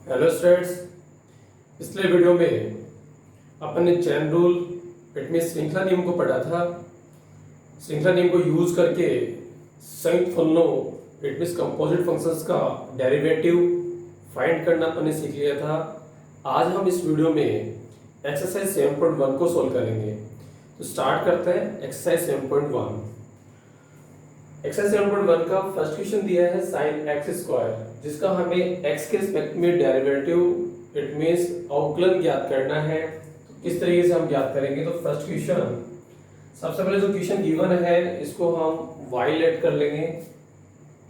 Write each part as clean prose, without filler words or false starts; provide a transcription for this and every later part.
Hello students, पिछले video में अपन ने चैन रूल इट मीन श्रृंखला नियम को पढ़ा था। श्रृंखला नियम को यूज करके संयुक्त फलनों इट मीन कंपोजिट फंक्शंस का डेरिवेटिव फाइंड करना अपन ने सीख लिया था। आज हम इस वीडियो में एक्सरसाइज 7.1 को सॉल्व करेंगे। तो स्टार्ट करते हैं एक्सरसाइज 7.1। एक्सरसाइज 7.1 का फर्स्ट क्वेश्चन दिया है sin x स्क्वायर, जिसका हमें x के रिस्पेक्ट में डेरिवेटिव इट मींस अवकलन ज्ञात करना है। तो किस तरीके से हम ज्ञात करेंगे? तो फर्स्ट क्वेश्चन, सबसे पहले जो क्वेश्चन गिवन है इसको हम y लेट कर लेंगे।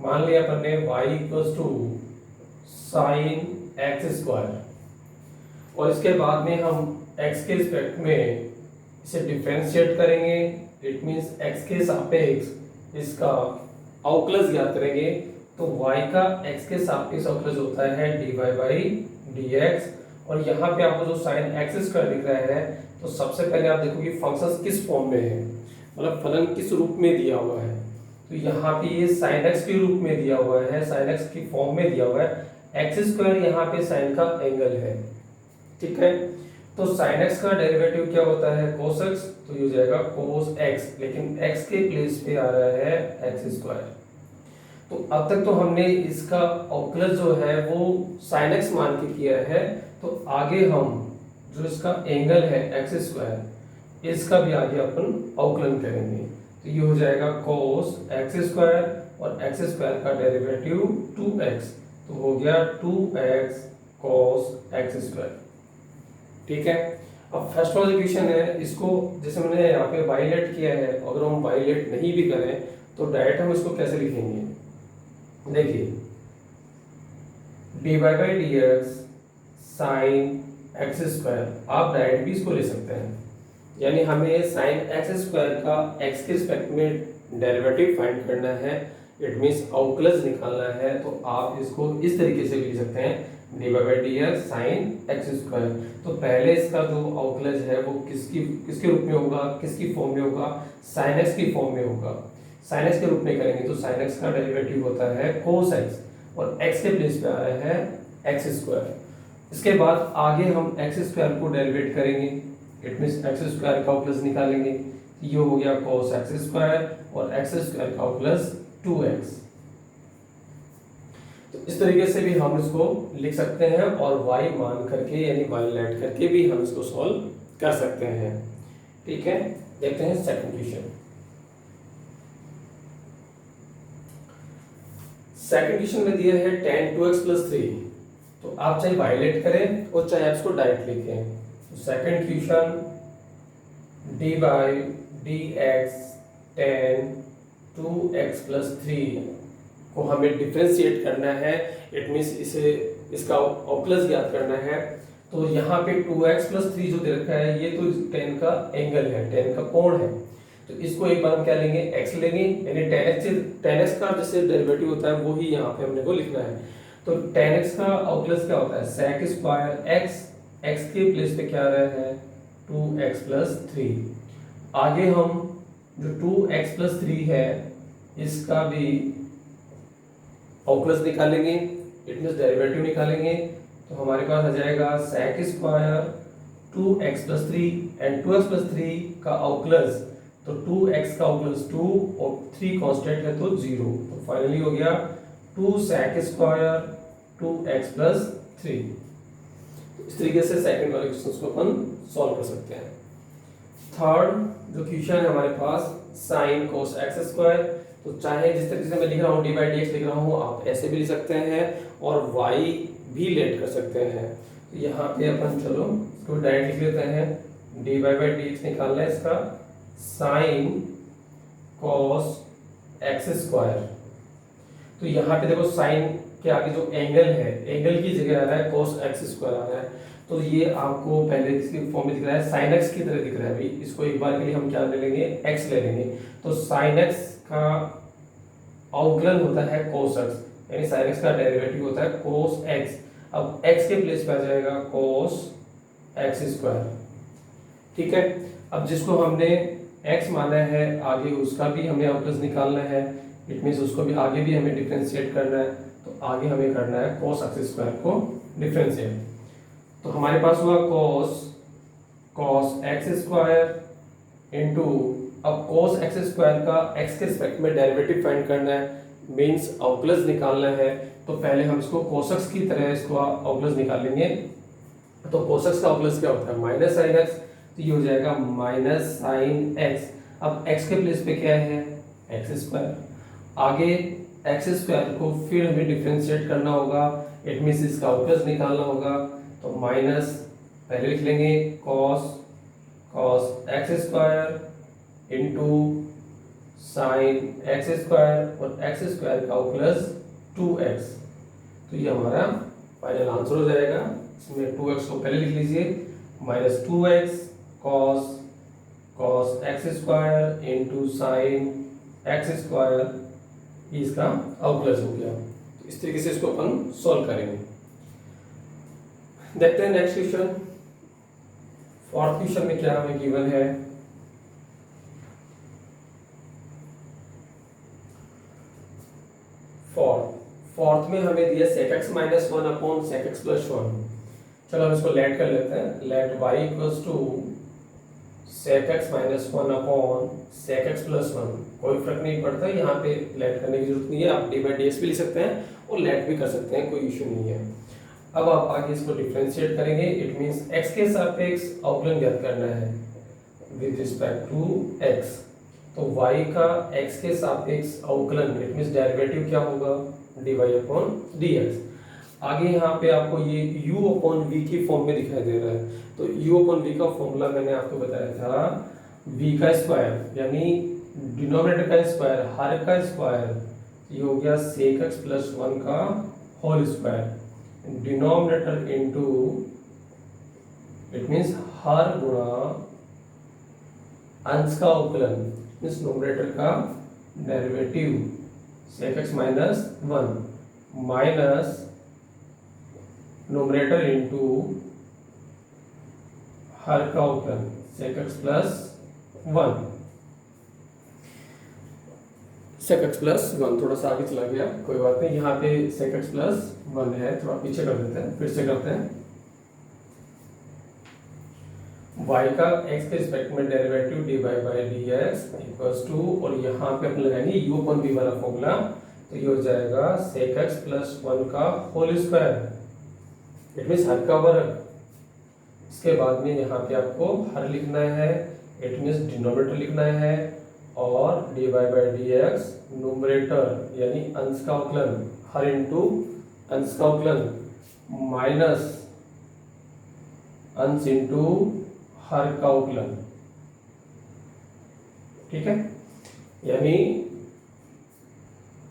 मान लिया अपन ने y equals to sin x square, और इसके बाद में हम x के रिस्पेक्ट में इसे डिफरेंशिएट करेंगे। इट मींस x के सापेक्ष इसका अवकलज ज्ञात करेंगे। तो y का x के सापेक्ष अवकलज होता है dy बाई dx, और यहाँ पे आपको जो sin x स्क्वायर दिख रहा है, तो सबसे पहले आप देखो कि फंक्शन किस फॉर्म में है, मतलब फलन किस रूप में दिया हुआ है। तो यहाँ पे ये sin x के रूप में दिया हुआ है, sin x की फॉर्म में दिया हुआ है। x स्क्वायर यहाँ पे sin का एंगल है, ठीक है। तो sin x का डेरिवेटिव क्या होता है? cos x, तो ये हो जाएगा cos x, लेकिन x के प्लेस पे आ रहा है x स्क्वायर। तो अब तक तो हमने इसका अवकलज जो है वो sin x मान के किया है। तो आगे हम जो इसका एंगल है x स्क्वायर, इसका भी आगे अपन अवकलन करेंगे। तो ये हो जाएगा cos x स्क्वायर, और x स्क्वायर का डेरिवेटिव 2x, तो हो गया 2x cos x स्क्वायर, ठीक है। अब फर्स्ट वाला क्वेश्चन है, इसको जैसे मैंने यहाँ पे वायलेट किया है, अगर हम वायलेट नहीं भी करें तो डायरेक्ट हम इसको कैसे लिखेंगे? देखिए, dy by dx sine x square, आप डायरेक्ट भी इसको ले सकते हैं। यानी हमें साइन एक्स स्क्वायर का x के रिस्पेक्ट में डेरिवेटिव फाइंड करना है, इट मींस अवकलज निकालना है। तो आप इसको इस तरीके से भी लिख सकते हैं, dy by dx sine x square. तो पहले इसका जो अवकलज है वो किसके रूप में होगा, किसकी फॉर्म में होगा? sin x की फॉर्म में होगा। sin x के रूप में करेंगे तो sin x का डेरिवेटिव होता है cos x, और x के प्लेस पे आ रहा है x स्क्वायर। इसके बाद आगे हम x स्क्वायर को डेरिवेट करेंगे, इट मींस x स्क्वायर का अवकलज निकालेंगे। ये हो गया cos x स्क्वायर, और x स्क्वायर का अवकलज 2x। तो इस तरीके से भी हम इसको लिख सकते हैं, और y मान करके यानी y लेट करके भी हम इसको सॉल्व कर सकते हैं, ठीक है। देखते हैं सेकंड क्वेश्चन। सेकंड क्वेश्चन में दिया है tan 2x + 3। तो आप चाहे y लेट करें और चाहे आप इसको डायरेक्ट लिखें। तो second question, dy by dx tan 2x + 3 को हमें डिफरेंशिएट करना है, इट मींस इसका अवकलज ज्ञात करना है। तो यहाँ पे 2x + 3 जो दे रखा है, ये तो tan का एंगल है, tan का कोण है। तो इसको एक बार हम क्या लेंगे? x लेंगे, यानी tan x का जैसे डेरिवेटिव होता है वो ही यहाँ पे हमने को लिखना है। तो tan x का अवकलज क्या होता है? sec स्क्वायर x, x के प्लेस पे क्या आ रहा है? 2x + 3। आगे हम जो 2x + 3 है इसका भी अवकलज निकालेंगे, इट मींस डेरिवेटिव निकालेंगे। तो हमारे पास आ जाएगा sec square 2x + 3 and 2x + 3 का अवकलज, तो 2x का अवकलज 2 और 3 कांस्टेंट है तो 0। तो फाइनली हो गया 2 sec स्क्वायर 2x + 3। इस तरीके से सेकंड वाले क्वेश्चन को अपन सॉल्व कर सकते हैं। थर्ड जो क्वेश्चन है हमारे पास sin cos x स्क्वायर, तो चाहे जिस तरीके से मैं लिख रहा हूँ dy बाई dx लिख रहा हूँ, आप ऐसे भी लिख सकते हैं और y भी लेट कर सकते हैं। तो यहाँ पे अपन चलो इसको डायरेक्ट लिख लेते हैं, dy बाई dx निकालना है इसका sin cos x स्क्वायर। तो यहाँ पे देखो sin के आगे जो एंगल है, एंगल की जगह आ रहा है cos x स्क्वायर आ रहा है। तो ये आपको पहले इसकी फॉर्म में दिख रहा है sin x की तरह दिख रहा है। अभी इसको एक बार के लिए हम क्या ले लेंगे? x ले लेंगे। तो sin x का अवकलन होता है cos x, यानी sin x का डेरिवेटिव होता है cos x। अब x के प्लेस पे आ जाएगा cos x स्क्वायर, ठीक है। अब जिसको हमने x माना है आगे उसका भी हमें अवकलज निकालना है, इट मींस उसको भी आगे भी हमें डिफरेंशिएट करना है। तो आगे हमें करना है cos x स्क्वायर को डिफरेंशिएट। तो हमारे पास हुआ cos एक्स स्क्वायर इंटू, अब cos एक्स स्क्वायर का x के रिस्पेक्ट में डेरिवेटिव फाइंड करना है, मीन्स अवकलज निकालना है। तो पहले हम इसको कोसेक्स की तरह इसको अवकलज निकाल लेंगे। तो कोसेक्स का अवकलज क्या होता है, माइनस साइन एक्स, तो ये हो जाएगा माइनस साइन एक्स। अब x के प्लेस पे क्या है, एक्स स्क्वायर। आगे एक्स स्क्वायर को फिर हमें डिफरेंशिएट करना होगा, इट मीन्स इसका अवकलज निकालना होगा। तो माइनस पहले लिख लेंगे cos x square into sine x square, और एक्स स्क्वायर का अवकलज 2x। तो ये हमारा फाइनल आंसर हो जाएगा। इसमें 2x को पहले लिख लीजिए, minus 2x cos x square into sine x square, इसका अवकलज हो गया। तो इस तरीके से इसको अपन सॉल्व करेंगे। देखते हैं नेक्स्ट क्वेश्चन। फोर्थ क्वेश्चन में क्या हमें गिवन है, फोर्थ में हमें दिया sec x minus 1 upon sec x plus 1। चलो हम इसको लेट कर लेते हैं। Let y equals to sec x minus 1 upon sec x plus 1। कोई फर्क नहीं पड़ता, यहाँ पे लेट करने की जरूरत नहीं है, आप डी बाई डी एक्स भी लिख सकते हैं और लेट भी कर सकते हैं, कोई इशू नहीं है। अब आप आगे इसको डिफरेंशिएट करेंगे, इट मीन्स x के सापेक्ष अवकलन ज्ञात करना है विद रिस्पेक्ट टू x। तो y का x के सापेक्ष अवकलन, इट मीन्स डेरिवेटिव क्या होगा, dy अपॉन dx। आगे यहाँ पे आपको ये u अपॉन v की फॉर्म में दिखाई दे रहा है। तो u अपॉन v का फॉर्मूला मैंने आपको बताया था, v का स्क्वायर यानी डिनोमिनेटर का स्क्वायर, हर का स्क्वायर, ये हो गया sec x प्लस 1 का whole square, denominator into, it means हर गुणा अंश का अवकलन, मीन्स न्यूमरेटर का derivative sec x minus 1 minus numerator into हर का अवकलन sec x plus 1, sec x plus 1। थोड़ा सा आगे चला गया, कोई बात नहीं। यहाँ पे sec x प्लस 1 है, थोड़ा पीछे कर देते हैं, फिर से करते हैं। y का x के रिस्पेक्ट में derivative dy by dx equals to, और यहाँ पे अपन लगाएंगे u अपॉन v वाला फॉर्मूला। तो ये हो जाएगा sec x प्लस 1 का होल स्क्वायर, इट मीन्स हर का वर्ग। इसके बाद में यहाँ पे आपको हर लिखना है, इट मीन्स डिनोमिनेटर लिखना है, और dy बाई dx न्यूमरेटर यानी अंश का अवकलन, हर इंटू अंश का अवकलन माइनस अंश इंटू हर का अवकलन। ठीक है, यानी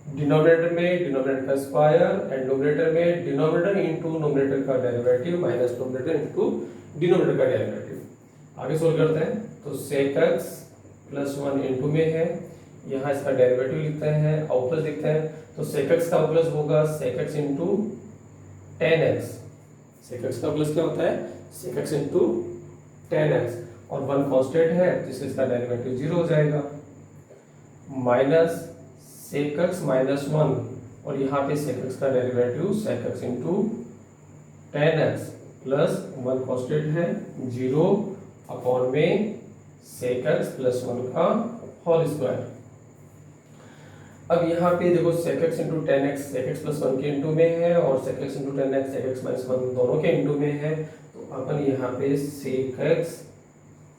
डिनोमिनेटर में डिनोमिनेटर का स्क्वायर एंड न्यूमरेटर में डिनोमिनेटर इंटू न्यूमरेटर का derivative minus numerator into denominator का डेरिवेटिव। आगे सोल्व करते हैं। तो sec x प्लस 1 इंटू में है, यहाँ इसका डेरिवेटिव लिखते हैं, अवकलज लिखते हैं। तो sec x का अवकलज होगा sec x into tan x। sec x का अवकलज क्या होता है, sec x into tan x, और 1 कांस्टेंट है जिससे इसका डेरिवेटिव 0 हो जाएगा, माइनस sec x माइनस 1, और यहाँ पे sec x का derivative sec x into tan x plus 1 constant है 0 अपॉन में sec x प्लस 1 का होल स्क्वायर। अब यहाँ पे देखो sec x into tan x sec x plus 1 के इंटू में है, और sec x into tan x sec x minus 1 दोनों के इंटू में है। तो अपन यहाँ पे sec x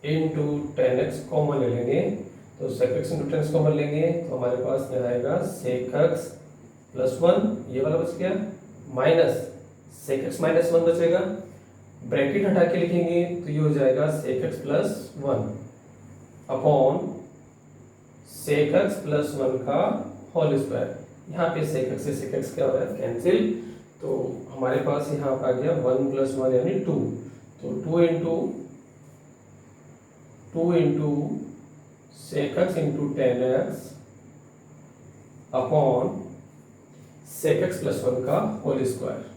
into tan x common ले लेंगे। तो sec x into tan x common लेंगे तो हमारे पास यहाँ आएगा sec x प्लस 1, ये वाला बच गया, माइनस sec x माइनस 1 बचेगा, ब्रैकेट हटा के लिखेंगे तो ये हो जाएगा sec x plus 1 upon sec x plus 1 का होल स्क्वायर। यहाँ पे sec x से sec x क्या हो रहा है, कैंसिल। तो हमारे पास यहाँ पर आ गया 1 प्लस 1 यानी 2। तो 2 into sec x into tan x upon sec x plus 1 का होल स्क्वायर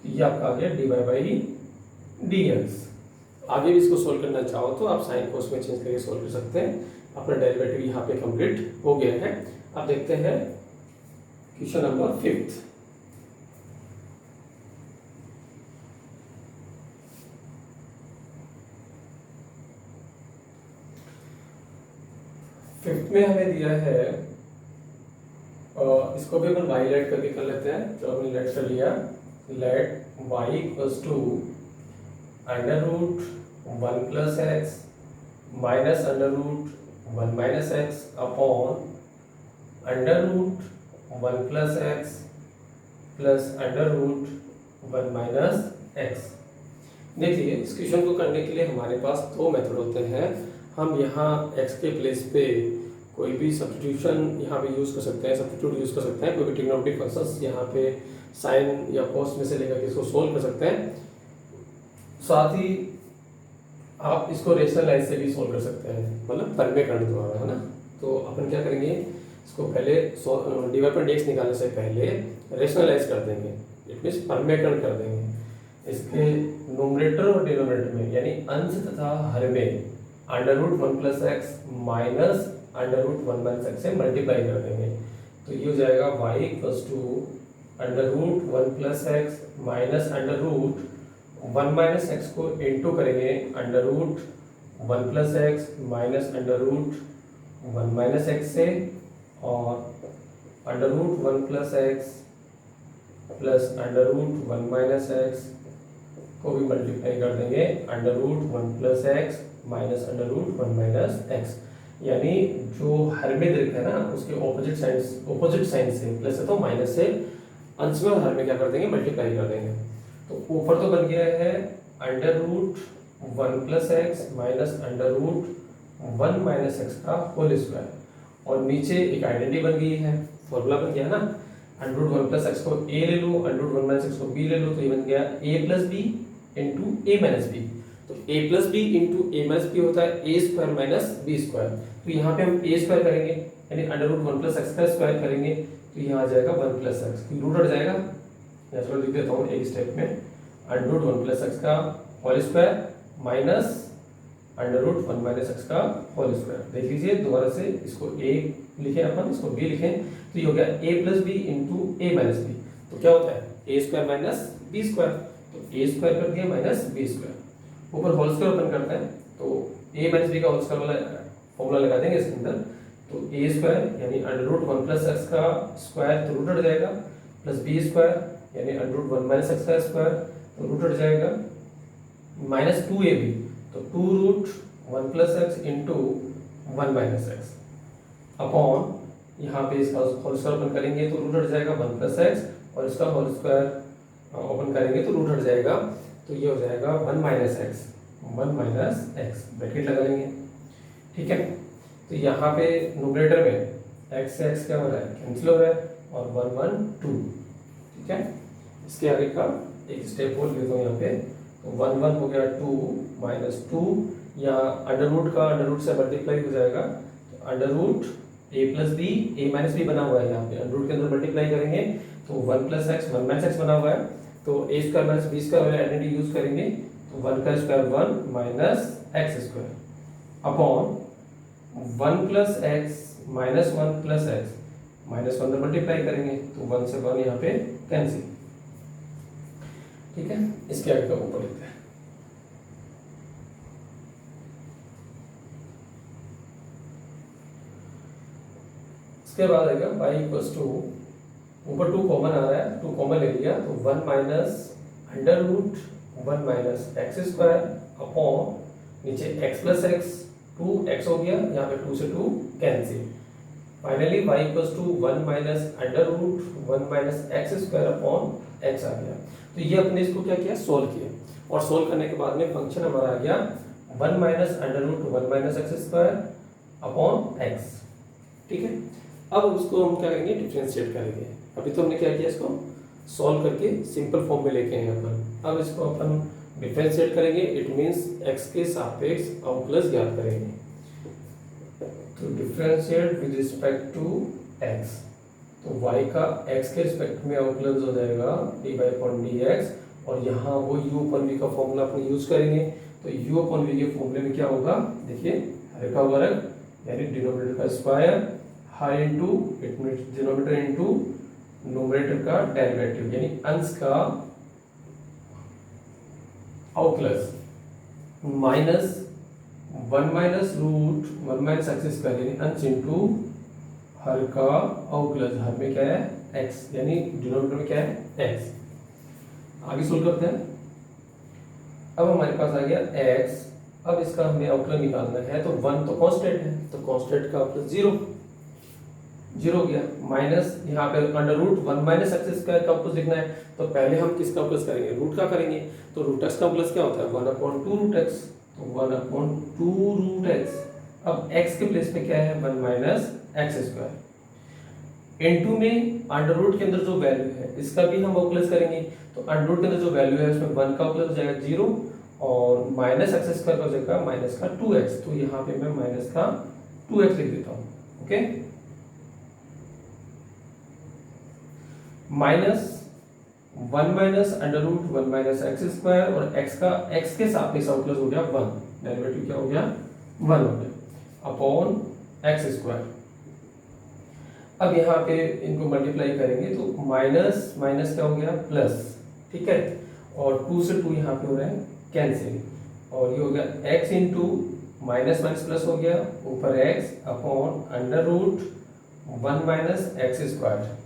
ये आपका आ गया dy बाई dx। आगे भी इसको सोल्व करना चाहो तो आप साइन कोस में चेंज करके सोल्व कर सकते हैं। अपना डेरिवेटिव यहाँ पे कंप्लीट हो गया है। अब देखते हैं क्वेश्चन नंबर 5। गिफ्ट में हमें दिया है, इसको भी अपन y लेट करके कर लेते हैं। तो हमने लेट कर लिया, let y equals to under root 1 plus x minus under root 1 minus x upon under root 1 plus x plus under root 1 minus x. देखिए, इस क्वेश्चन को करने के लिए हमारे पास दो मेथड होते हैं। हम यहाँ x के प्लेस पे कोई भी सब्स्टिट्यूशन यहाँ पे यूज़ कर सकते हैं, सब्स्टिट्यूट यूज़ कर सकते हैं, कोई भी ट्रिग्नोमेट्रिक फंक्शंस यहाँ पे साइन या कॉस में से लेकर के इसको सोल्व कर सकते हैं। साथ ही आप इसको रेशनल लाइन से भी सोल्व कर सकते हैं, मतलब परिमेयकरण द्वारा, है ना। तो अपन क्या करेंगे, इसको पहले dy/dx निकालने से पहले रेशनलाइज कर देंगे, इट मीन्स परिमेयकरण कर देंगे। इसके नोमिनेटर और डिनोमिनेटर में यानी अंश तथा हर में under root 1 plus x minus under root 1 minus x से मल्टीप्लाई कर देंगे। तो ये हो जाएगा y equals to under root 1 plus x minus under root 1 minus x को इंटू करेंगे under root 1 plus x minus under root 1 minus x से, और under root 1 plus x plus under root 1 minus x को भी multiply कर देंगे under root 1 plus x minus under root 1 minus x. यानी जो हर में दीर्घ है ना, उसके ऑपोजिट साइन से प्लस है तो माइनस से अंश में और हर में क्या कर देंगे, मल्टीप्लाई कर देंगे। तो ऊपर तो बन गया है under root 1 plus x minus under root 1 minus x का होल स्क्वायर, और नीचे एक आइडेंटिटी बन गई है, फॉर्मूला बन गया ना, अंडर रूट 1 प्लस एक्स को a ले लो, अंडर रूट 1 माइनस एक्स को b ले लो, तो ये बन गया a plus b into a minus b. तो a plus b into a minus b होता है a square minus b square. तो यहाँ पे हम a स्क्वायर करेंगे यानी अंडर रूट 1 प्लस एक्स का स्क्वायर करेंगे, तो यहाँ आ जाएगा 1 प्लस एक्स, रूट हट जाएगा, यहाँ चलो लिख देता हूँ एक स्टेप में, अंडर रूट 1 प्लस एक्स का whole square minus under root 1 minus x का होल स्क्वायर। देख लीजिए दोबारा से, इसको a लिखें अपन, इसको b लिखें, तो ये हो गया a plus b into a minus b. तो क्या होता है a square minus b square, तो a स्क्वायर कर दिया माइनस बी स्क्वायर, ऊपर होल स्क्वायर ओपन करते हैं, तो a माइनस बी का होल स्क्वायर वाला फॉर्मूला लगा देंगे इसके अंदर। तो a स्क्वायर यानी अंडर रूट 1 प्लस एक्स का स्क्वायर तो रूट हट जाएगा, प्लस बी स्क्वायर यानी अंडर रूट 1 माइनस एक्स का स्क्वायर तो रूट हट जाएगा, माइनस 2ab, तो 2 root 1 plus x into 1 minus x upon, यहाँ पे इसका होल स्क्वायर ओपन करेंगे तो रूट हट जाएगा 1 प्लस एक्स, और इसका होल स्क्वायर ओपन करेंगे तो रूट हट जाएगा, तो ये हो जाएगा 1 minus x, 1 minus x, bracket लगा लेंगे, ठीक है। तो यहाँ पे न्यूमरेटर में x से x क्या हो रहा है, कैंसिल हो रहा है, और 1 1 2, ठीक है। इसके आगे का एक स्टेप और लेता हूँ यहाँ पे, तो 1 1 हो गया 2 माइनस 2, यहाँ अंडर रूट का अंडर रूट से मल्टीप्लाई हो जाएगा, तो under root a plus b, a minus b बना हुआ है यहाँ पे, अंडर रूट के अंदर मल्टीप्लाई करेंगे तो 1 प्लस एक्स 1 माइनस एक्स बना हुआ है, तो a square minus b square वाली आइडेंटिटी यूज करेंगे, तो 1 का square 1 minus x square upon 1 plus x minus 1 plus x, minus 1 में मल्टीप्लाई करेंगे तो 1 से 1 यहाँ पे कैंसिल, ठीक है। इसके आगे का ऊपर लिखते हैं, इसके बाद आएगा y इक्वल्स टू, ऊपर 2 कॉमन आ रहा है, 2 कॉमन ले लिया, तो 1 minus under root 1 minus x square upon नीचे x प्लस एक्स 2x हो गया, यहाँ पे 2 से 2 cancel, finally y equals to 1 minus under root 1 minus x square upon x आ गया। तो ये अपने इसको क्या किया, सोल्व किया, और सोल्व करने के बाद में फंक्शन हमारा आ गया 1 minus under root 1 minus x square upon x, ठीक है। अब उसको हम क्या करेंगे, डिफरेंशिएट करेंगे। अभी तो हमने क्या किया, इसको सॉल्व करके सिंपल फॉर्म में लेके आए अपन, अब इसको अपन डिफरेंशिएट करेंगे, इट मींस x के सापेक्ष अवकलज ज्ञात करेंगे। तो differentiate with respect to x, तो y का x के रिस्पेक्ट में अवकलज हो जाएगा dy/dx, और यहाँ वो u/v का फॉर्मूला अपन यूज करेंगे, तो u/v के फॉर्मूले में क्या होगा, देखिए हर का वर्ग यानी डिनोमिनेटर का स्क्वायर, हर into it means denominator into numerator का डेरिवेटिव यानी अंश का अवकलज, minus 1 minus root 1 minus x square यानी अंश इंटू हर का अवकलज, हर में क्या है x, यानी डिनोमिनेटर में क्या है x। आगे सोल्व करते हैं। अब हमारे पास आ गया x, अब इसका हमें अवकलन निकालना है, तो 1 तो कांस्टेंट है, तो कांस्टेंट का अवकलन 0 हो गया, माइनस यहाँ पे under root 1 minus x square का अवकलन लिखना है, तो पहले हम किसका अवकलन करेंगे, रूट का करेंगे। तो रूट एक्स का अवकलन क्या होता है 1/2 रूट एक्स, तो 1/2 रूट एक्स। अब x के प्लेस पे क्या है 1 माइनस एक्स स्क्वायर, इनटू में अंडर रूट के अंदर जो वैल्यू है इसका भी हम अवकलन करेंगे, तो अंडर रूट के अंदर जो वैल्यू है उसमें 1 का अवकलन हो जाएगा 0 और माइनस एक्स स्क्वायर का हो जाएगा माइनस का 2x, तो यहाँ पे मैं माइनस का 2x लिख देता हूँ। Okay, minus 1 minus under root 1 minus x square और x के सापेक्ष अवकलन हो गया 1, डेरिवेटिव क्या हो गया 1 हो गया अपॉन एक्स स्क्वायर। अब यहाँ पे इनको मल्टीप्लाई करेंगे तो माइनस माइनस क्या हो गया प्लस, ठीक है, और 2 से 2 यहाँ पे हो रहा है कैंसिल, और ये हो गया x into minus minus plus हो गया ऊपर x upon under root 1 minus x square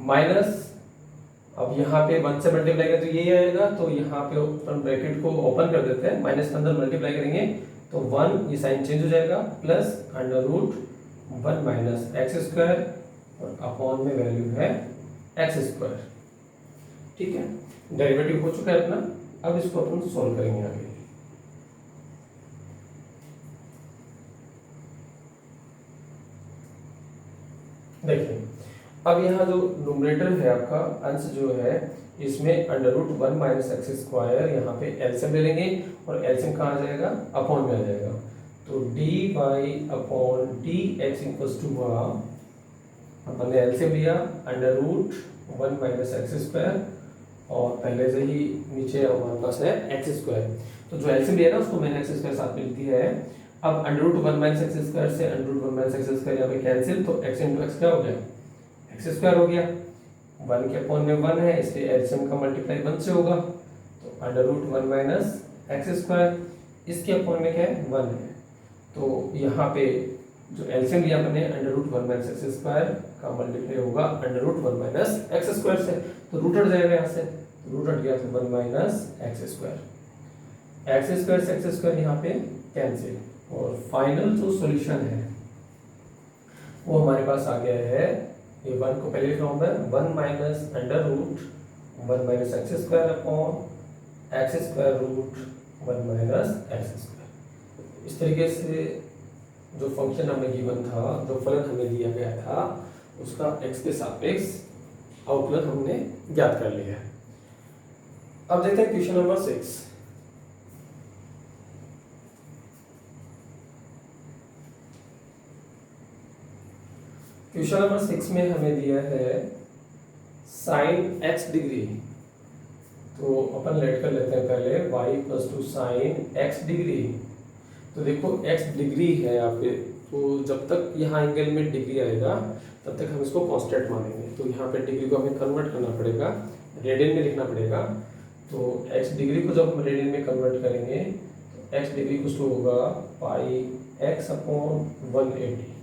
minus, अब यहाँ पे 1 से मल्टीप्लाई करें तो ये आएगा, तो यहाँ पे ओपन ब्रैकेट को ओपन कर देते हैं, माइनस के अंदर मल्टीप्लाई करेंगे तो 1 ये साइन चेंज हो जाएगा plus under root 1 minus x square और अपॉन में वैल्यू है एक्स स्क्वायर। ठीक है, डेरिवेटिव हो चुका है अपना, अब इसको अपन सोल्व करेंगे आगे। देखिए अब यहाँ जो न्यूमरेटर है आपका अंश जो है इसमें under root 1 minus x square, यहाँ पे एलसीएम ले लेंगे और एलसीएम कहाँ आ जाएगा अपॉन में आ जाएगा, तो d y upon d x equals to अपन ने एलसीएम लिया under root 1 minus x square और पहले से ही नीचे हमारे पास है एक्स स्क्वायर, तो जो एलसीएम लिया ना उसको मैंने एक्स स्क्वायर साथ में लिख दिया है। अब under root 1 minus x square से under root 1 minus x square यहाँ पे कैंसिल, तो एक्स इंटू एक्स क्या हो गया एक्स स्क्वायर हो गया, 1 के अपॉन में 1 है इसलिए एलसीएम का मल्टीप्लाई 1 से होगा, तो under root 1 minus x square, इसके अपॉन में क्या है 1 है, तो यहाँ पे जो एलसीएम लिया हमने under root 1 minus x square का मल्टीप्लाई होगा under root 1 minus x square से, तो रूट हट जाएगा यहाँ से, रूट हट गया तो 1 minus x square, x square से एक्स स्क्वायर यहाँ पे कैंसिल, और फाइनल जो सॉल्यूशन है वो हमारे पास आ गया है, ये 1 को पहले लिख रहा हूँ मैं 1 minus under root 1 minus x square upon x square root 1 minus x square. इस तरीके से जो फंक्शन हमें गिवन था, जो फलन हमें दिया गया था उसका x के सापेक्ष अवकलन हमने ज्ञात कर लिया है। अब देखते हैं क्वेश्चन नंबर 6। क्वेश्चन नंबर 6 में हमें दिया है साइन x डिग्री, तो अपन लेट कर लेते हैं पहले y plus two sine x degree, तो देखो x डिग्री है यहाँ पे, तो जब तक यहाँ एंगल में डिग्री आएगा तब तक हम इसको कांस्टेंट मानेंगे, तो यहाँ पे डिग्री को हमें कन्वर्ट करना पड़ेगा, रेडियन में लिखना पड़ेगा, तो x डिग्री को जब हम रेडियन में कन्वर्ट करेंगे तो x डिग्री कुछ तो होगा पाई x अपॉन 180।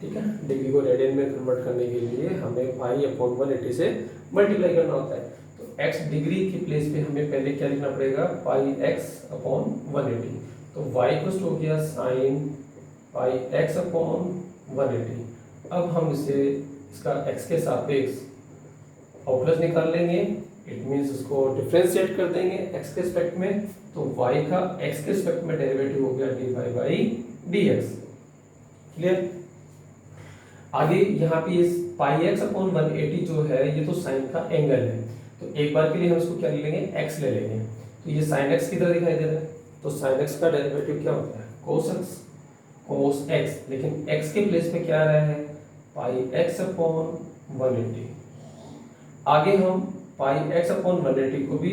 ठीक है, डिग्री को रेडियन में कन्वर्ट करने के लिए हमें पाई अपॉन 180 से मल्टीप्लाई करना होता है, तो x डिग्री की प्लेस पे हमें पहले क्या लिखना पड़ेगा पाई x अपॉन 180, तो y इक्वल्स हो गया साइन पाई x अपॉन 180। अब हम इसे इसका x के सापेक्ष अवकलज निकाल लेंगे, इट मींस इसको डिफरेंशिएट कर देंगे x के रिस्पेक्ट में, तो y का x के रिस्पेक्ट में डेरिवेटिव हो गया dy बाई dx। क्लियर, आगे यहाँ पे इस पाई x अपॉन 180 जो है ये तो साइन का एंगल है, तो एक बार के लिए हम इसको क्या ले लेंगे x ले लेंगे, तो ये साइन x की तरह दिखाई दे रहा है, तो साइन x का डेरिवेटिव क्या होता है cos x, लेकिन x के प्लेस पे क्या आ रहा है पाई x अपॉन 180। आगे हम पाई x अपॉन 180 को भी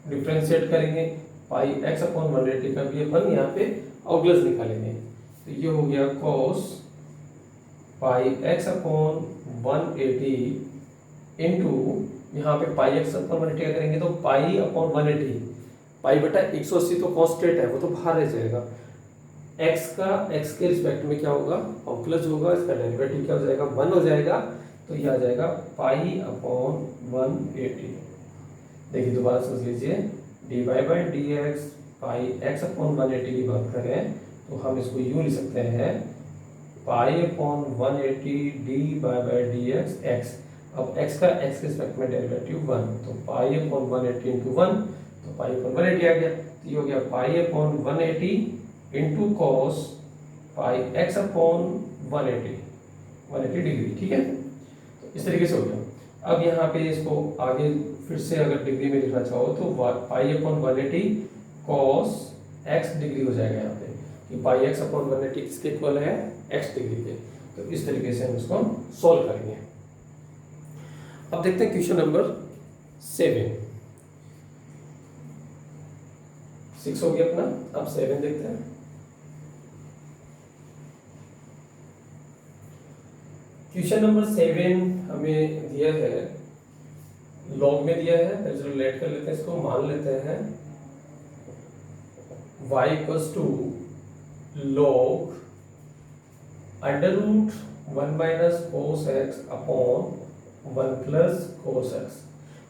डिफरेंशिएट करेंगे, पाई x अपॉन 180 का भी अपन यहाँ पे अवकलज निकालेंगे, तो ये हो गया cos पाई x अपॉन 180 इंटू यहाँ पे पाई x अपॉन 180 करेंगे तो पाई अपॉन 180 पाई बटा 180 तो कांस्टेंट है, वो तो बाहर रह जाएगा। एक्स के रिस्पेक्ट में क्या होगा, ऑक्लस होगा, इसका डेरिवेटिव क्या हो जाएगा, 1 हो जाएगा। तो ये आ जाएगा पाई अपॉन 180। देखिए दोबारा समझ लीजिए, d y by d x pi x upon 180 की बात करें तो हम इसको यूँ लिख सकते हैं, pi upon 180 d y by d x x. अब एक्स का एक्स के रिस्पेक्ट में डेरिवेटिव 1, तो पाई अपॉन 180 इंटू 1, तो पाई अपॉन 180 आ गया। तो ये हो गया पाई upon 180 into cos pi x upon 180 degree. ठीक है, तो इस तरीके से हो गया। अब यहाँ पे इसको आगे फिर से अगर डिग्री में लिखना चाहो तो पाई अपॉन 180 कॉस एक्स डिग्री हो जाएगा यहाँ पे, कि पाई एक्स अपॉन 180 किसके इक्वल है, एक्स डिग्री के। तो इस तरीके से हम इसको सॉल्व करेंगे। अब देखते हैं क्वेश्चन नंबर 7। 6 हो गया अपना, अब 7 देखते हैं। क्वेश्चन नंबर 7 हमें दिया है, लॉग में दिया है। पहले चलो लेट कर लेते हैं इसको, मान लेते हैं y equals to log under root 1 minus cos x upon 1 plus cos x.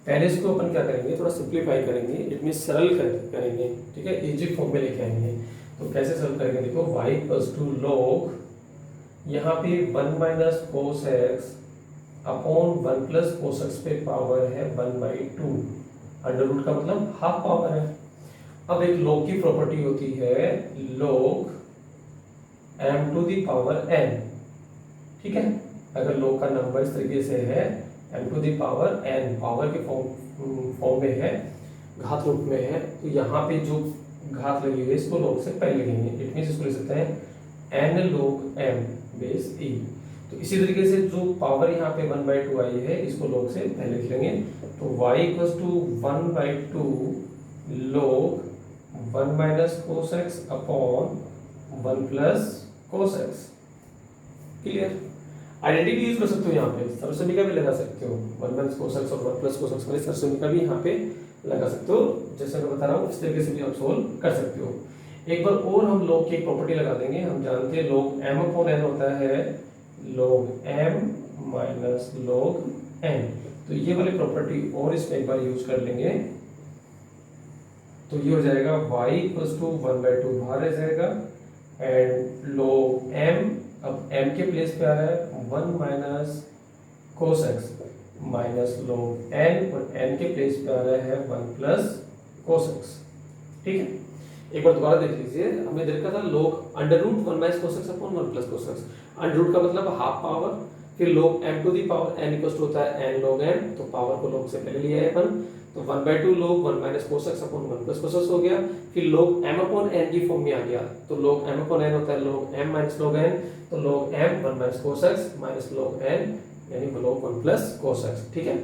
पहले इसको अपन क्या करेंगे, थोड़ा सिंप्लीफाई करेंगे, इट मीन सरल करेंगे। ठीक है, इजी फॉर्म में लेके आएंगे। तो कैसे सरल करेंगे, देखो y इक्वल्स टू लॉग, यहाँ पे 1 minus cos x upon 1 plus cos x पे पावर है 1/2। अंडर रूट का मतलब हाफ पावर है। अब एक लॉग की प्रॉपर्टी होती है log m to the power n। ठीक है, अगर लॉग का नंबर इस तरीके से है m to the power n, power के फॉर्म में है, घात रूप में है, तो यहाँ पे जो घात लगी हुई है इसको लॉग से पहले लिखेंगे। इट मींस इसको लिख सकते हैं n log m base e। तो इसी तरीके से जो पावर यहाँ पे 1/2 आई है इसको लॉग से पहले लिख लेंगे। तो y equals to 1/2 log 1 minus cos x upon 1 plus cos x. Clear, identity use कर सकते हो, यहाँ पे सरसमी का भी लगा सकते हो, 1 माइनस कोस एक्स और 1 प्लस कोस एक्स वाले सरसमी का भी यहाँ पे लगा सकते हो। जैसे मैं बता रहा हूँ इस तरीके से भी आप सोल्व कर सकते हो। एक बार और हम लॉग की एक प्रॉपर्टी लगा देंगे। हम जानते हैं लॉग m अपॉन n होता है log m minus log n। तो ये वाली प्रॉपर्टी और इसमें एक बार यूज कर लेंगे, तो ये हो जाएगा y इक्वल्स टू 1/2 बाहर रह जाएगा, एंड log m, अब m के प्लेस पे आ रहा है 1 minus cos x minus log n, और n के प्लेस पे आ रहा है 1 प्लस कोस एक्स। ठीक है, एक बार दोबारा देख लीजिए, हमने देखा था log under root 1 minus cos x upon 1 plus cos x. Under root का मतलब हाफ पावर, फिर log m to the power n equal to होता है n log m, तो पावर को log से पहले लिया है अपन, तो 1/2 log 1 minus cos x upon 1 plus cos x हो गया। फिर log m अपॉन n की फॉर्म में आ गया, तो log m अपॉन n होता है log m minus log n, तो log m 1 minus cos x minus log n यानी log 1 प्लस कोस एक्स। ठीक है,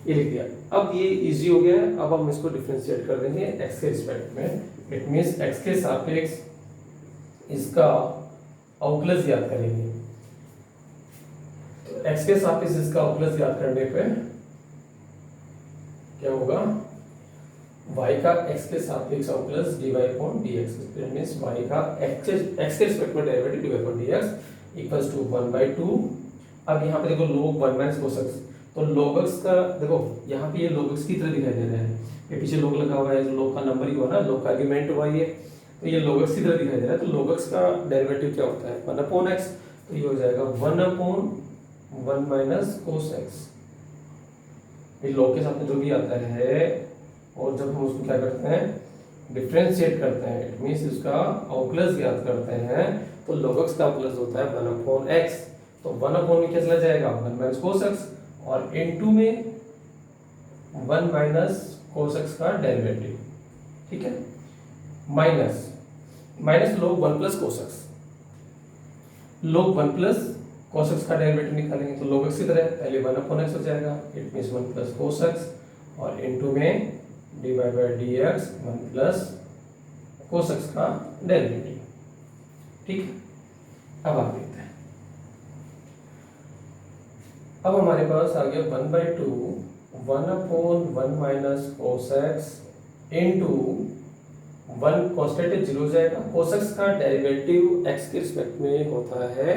ये लिख दिया। अब ये इजी हो गया है। अब हम इसको डिफरेंशिएट कर देंगे x के रिस्पेक्ट में। इट मींस x के सापेक्ष इसका अवकलज याद करेंगे। तो x के सापेक्ष इसका अवकलज याद करने पे क्या होगा, y का x के सापेक्ष अवकलज dy upon dx। It means y का x के रिस्पेक्ट में derivative dy upon dx equals to 1/2। अब यहाँ पे देखो log 1 माइनस कोस एक्स, तो log x का देखो यहाँ पे ये log x की तरह दिखाई दे रहा है, ये पीछे log लगा हुआ है, जो log का नंबर ही हुआ ना, log का आर्गुमेंट हुआ ये, तो ये log x की तरह दिखाई दे रहा है। तो log x का डेरिवेटिव क्या होता है, 1 अपॉन x, तो ये हो जाएगा 1 अपॉन 1 माइनस कोस एक्स। ये log के साथ में जो भी आता है, और जब हम उसको क्या करते हैं, डिफरेंशिएट करते हैं, इट मींस इसका अवकलज याद करते हैं, तो log x का अवकलज होता है 1 अपॉन x। तो 1 अपॉन में क्या चला जाएगा, 1 माइनस कोस एक्स, और इनटू में 1 माइनस कोस एक्स का डेरिवेटिव। ठीक है, minus log 1 plus cos x, log 1 plus cos x का डेरिवेटिव निकालेंगे, तो log x की तरह पहले 1 अपॉन x हो जाएगा, it means 1 plus cos x, और इनटू में dy by dx 1 plus cos x का डेरिवेटिव। ठीक है, अब आप देखते हैं। अब हमारे पास आ गया 1/2 1 अपॉन 1 minus cos x into 1 constant है, 0 हो जाएगा। कोसेक्स का डेरिवेटिव x के रिस्पेक्ट में होता है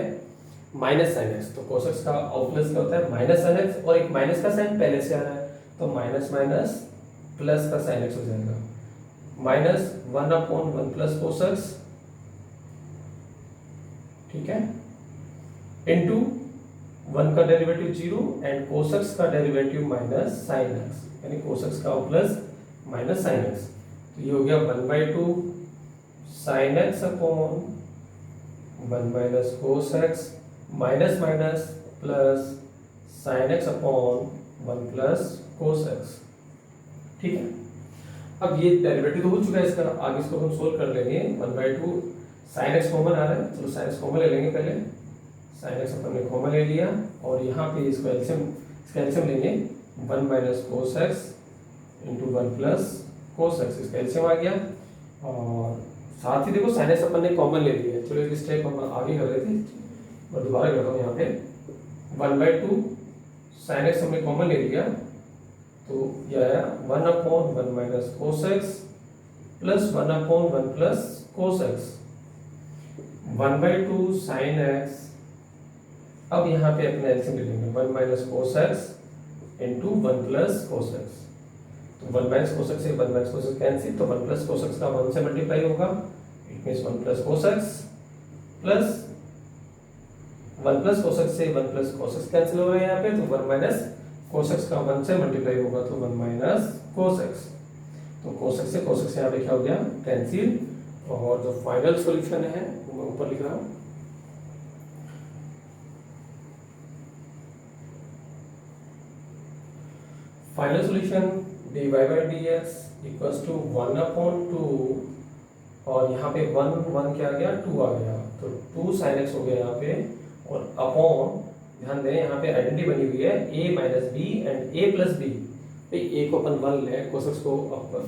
माइनस साइन एक्स, तो कोसेक्स का ऑप्लस क्या होता है माइनस साइन एक्स, और एक माइनस का साइन पहले से आ रहा है तो माइनस माइनस प्लस का साइन एक्स हो जाएगा, माइनस 1/1 प्लस कोसेक्स, ठीक है, इनटू 1 का डेरिवेटिव 0 एंड कोसेक्स का डेरिवेटिव माइनस साइन एक्स, यानी कोसेक्स का प्लस माइनस साइन एक्स, तो ये हो गया 1/2 sign x upon 1 minus cos x minus minus plus sine x upon 1 plus cos x, ठीक है। अब ये डेरिवेटिव तो हो चुका है इसका, आगे इसको हम सोल्व कर लेंगे। 1/2 साइन एक्स कॉमन आ रहा है, चलो साइन एक्स कॉमन ले लेंगे पहले, साइन एक्स अपन ने कॉमन ले लिया और यहाँ पे इसका एलसीएम लेंगे 1 minus cos x into 1 plus cos x, इसका एलसीएम आ गया, और साथ ही देखो साइन एक्स अपन ने कॉमन ले लिया। चलो एक स्टेप हम आगे कर रहे थे और दोबारा करता हूँ। यहाँ पे 1/2 साइन एक्स हमने कॉमन ले लिया, तो यह आया 1/1 minus cos x plus 1/1 plus cos x, 1/2 sine x. अब यहाँ पे अपने एलसीएम ले लेंगे 1 minus cos x into 1 plus cos x, तो 1 माइनस कोस एक्स से 1 माइनस कोस एक्स कैंसिल, तो 1 प्लस कोस एक्स का 1 से मल्टीप्लाई होगा, it means 1 plus cos x plus 1 plus cos x से 1 प्लस कोस एक्स कैंसिल हो रहा है यहाँ पे, तो 1 माइनस कोस एक्स का 1 से मल्टीप्लाई होगा तो 1 माइनस कोस एक्स, तो कोस एक्स से यहाँ पे क्या हो गया कैंसिल, और जो फाइनल सॉल्यूशन है वो मैं ऊपर लिख रहा हूँ। Final solution dy by dx equals to 1/2, और यहाँ पे 1 क्या आ गया 2 आ गया, तो 2 sin x हो गया यहाँ पे, और अपॉन ध्यान दें यहाँ पे आइडेंटिटी बनी हुई है a minus b and a plus b, a को अपन 1 लें, कोसेक्स को अपन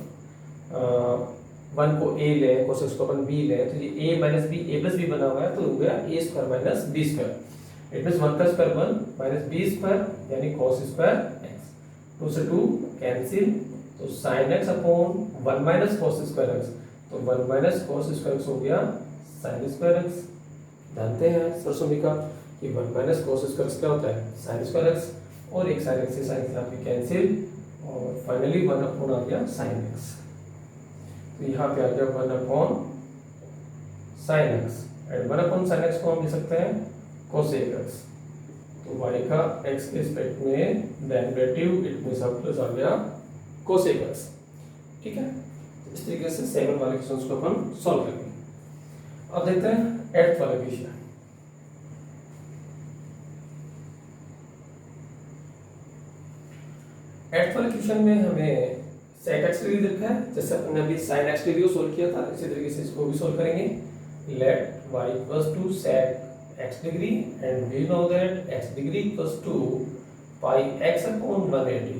1 को a लें, कोसेक्स को अपन b लें, तो ये a minus b a plus b बना हुआ है, तो हो गया a square minus b square, it means 1 का स्क्वायर 1 माइनस b स्क्वायर यानी cos स्क्वायर x, 2 से 2 कैंसिल, तो sin x अपॉन 1 माइनस cos स्क्वायर x, तो 1 माइनस cos स्क्वायर x हो गया sin स्क्वायर x। जानते हैं सरसोमी का कि 1 माइनस cos स्क्वायर x क्या होता है sin स्क्वायर x, और एक sin x से sin यहाँ पे कैंसिल, और फाइनली 1 अपॉन आ गया sin x, तो यहाँ पे आ गया 1 upon sin x, and 1 upon sin x को हम लिख सकते हैं cosec x, तो y का x के रिस्पेक्ट में डेरिवेटिव इट मींस प्लस आ गया cosec x, ठीक है। इस तरीके से 7 वाले क्वेश्चंस को अपन सॉल्व करेंगे। अब देखते हैं 8th वाला क्वेश्चन। 8th वाले क्वेश्चन में हमें sec x डिग्री देखा है, जैसे अपने अभी sin x डिग्री को सॉल्व किया था, इसी तरीके से इसको भी सॉल्व करेंगे। Let y equals to sec x degree and we know that x degree equals to pi x upon 180,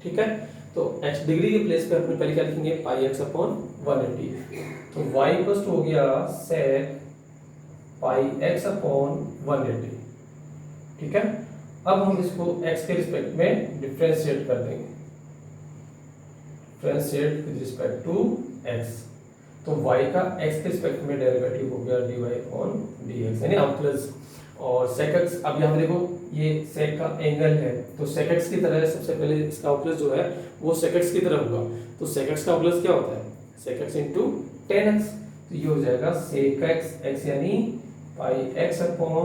ठीक है। तो x डिग्री के प्लेस पे अपने पहले क्या लिखेंगे पाई x अपॉन 180, तो y इक्वल्स टू हो गया sec पाई x अपॉन 180, ठीक है। अब हम इसको x के रिस्पेक्ट में डिफरेंशिएट कर देंगे, differentiate with respect to x, तो y का x के रिस्पेक्ट में डेरिवेटिव हो गया dy अपॉन dx यानी आउटलेस, और sec x, अब यहाँ पे देखो ये sec का एंगल है, तो sec x की तरह सबसे पहले इसका आउटलेस जो है वो sec x की तरह होगा, तो sec x का आउटलेस क्या होता है sec x into tan x, तो ये हो जाएगा sec x x यानी पाई x upon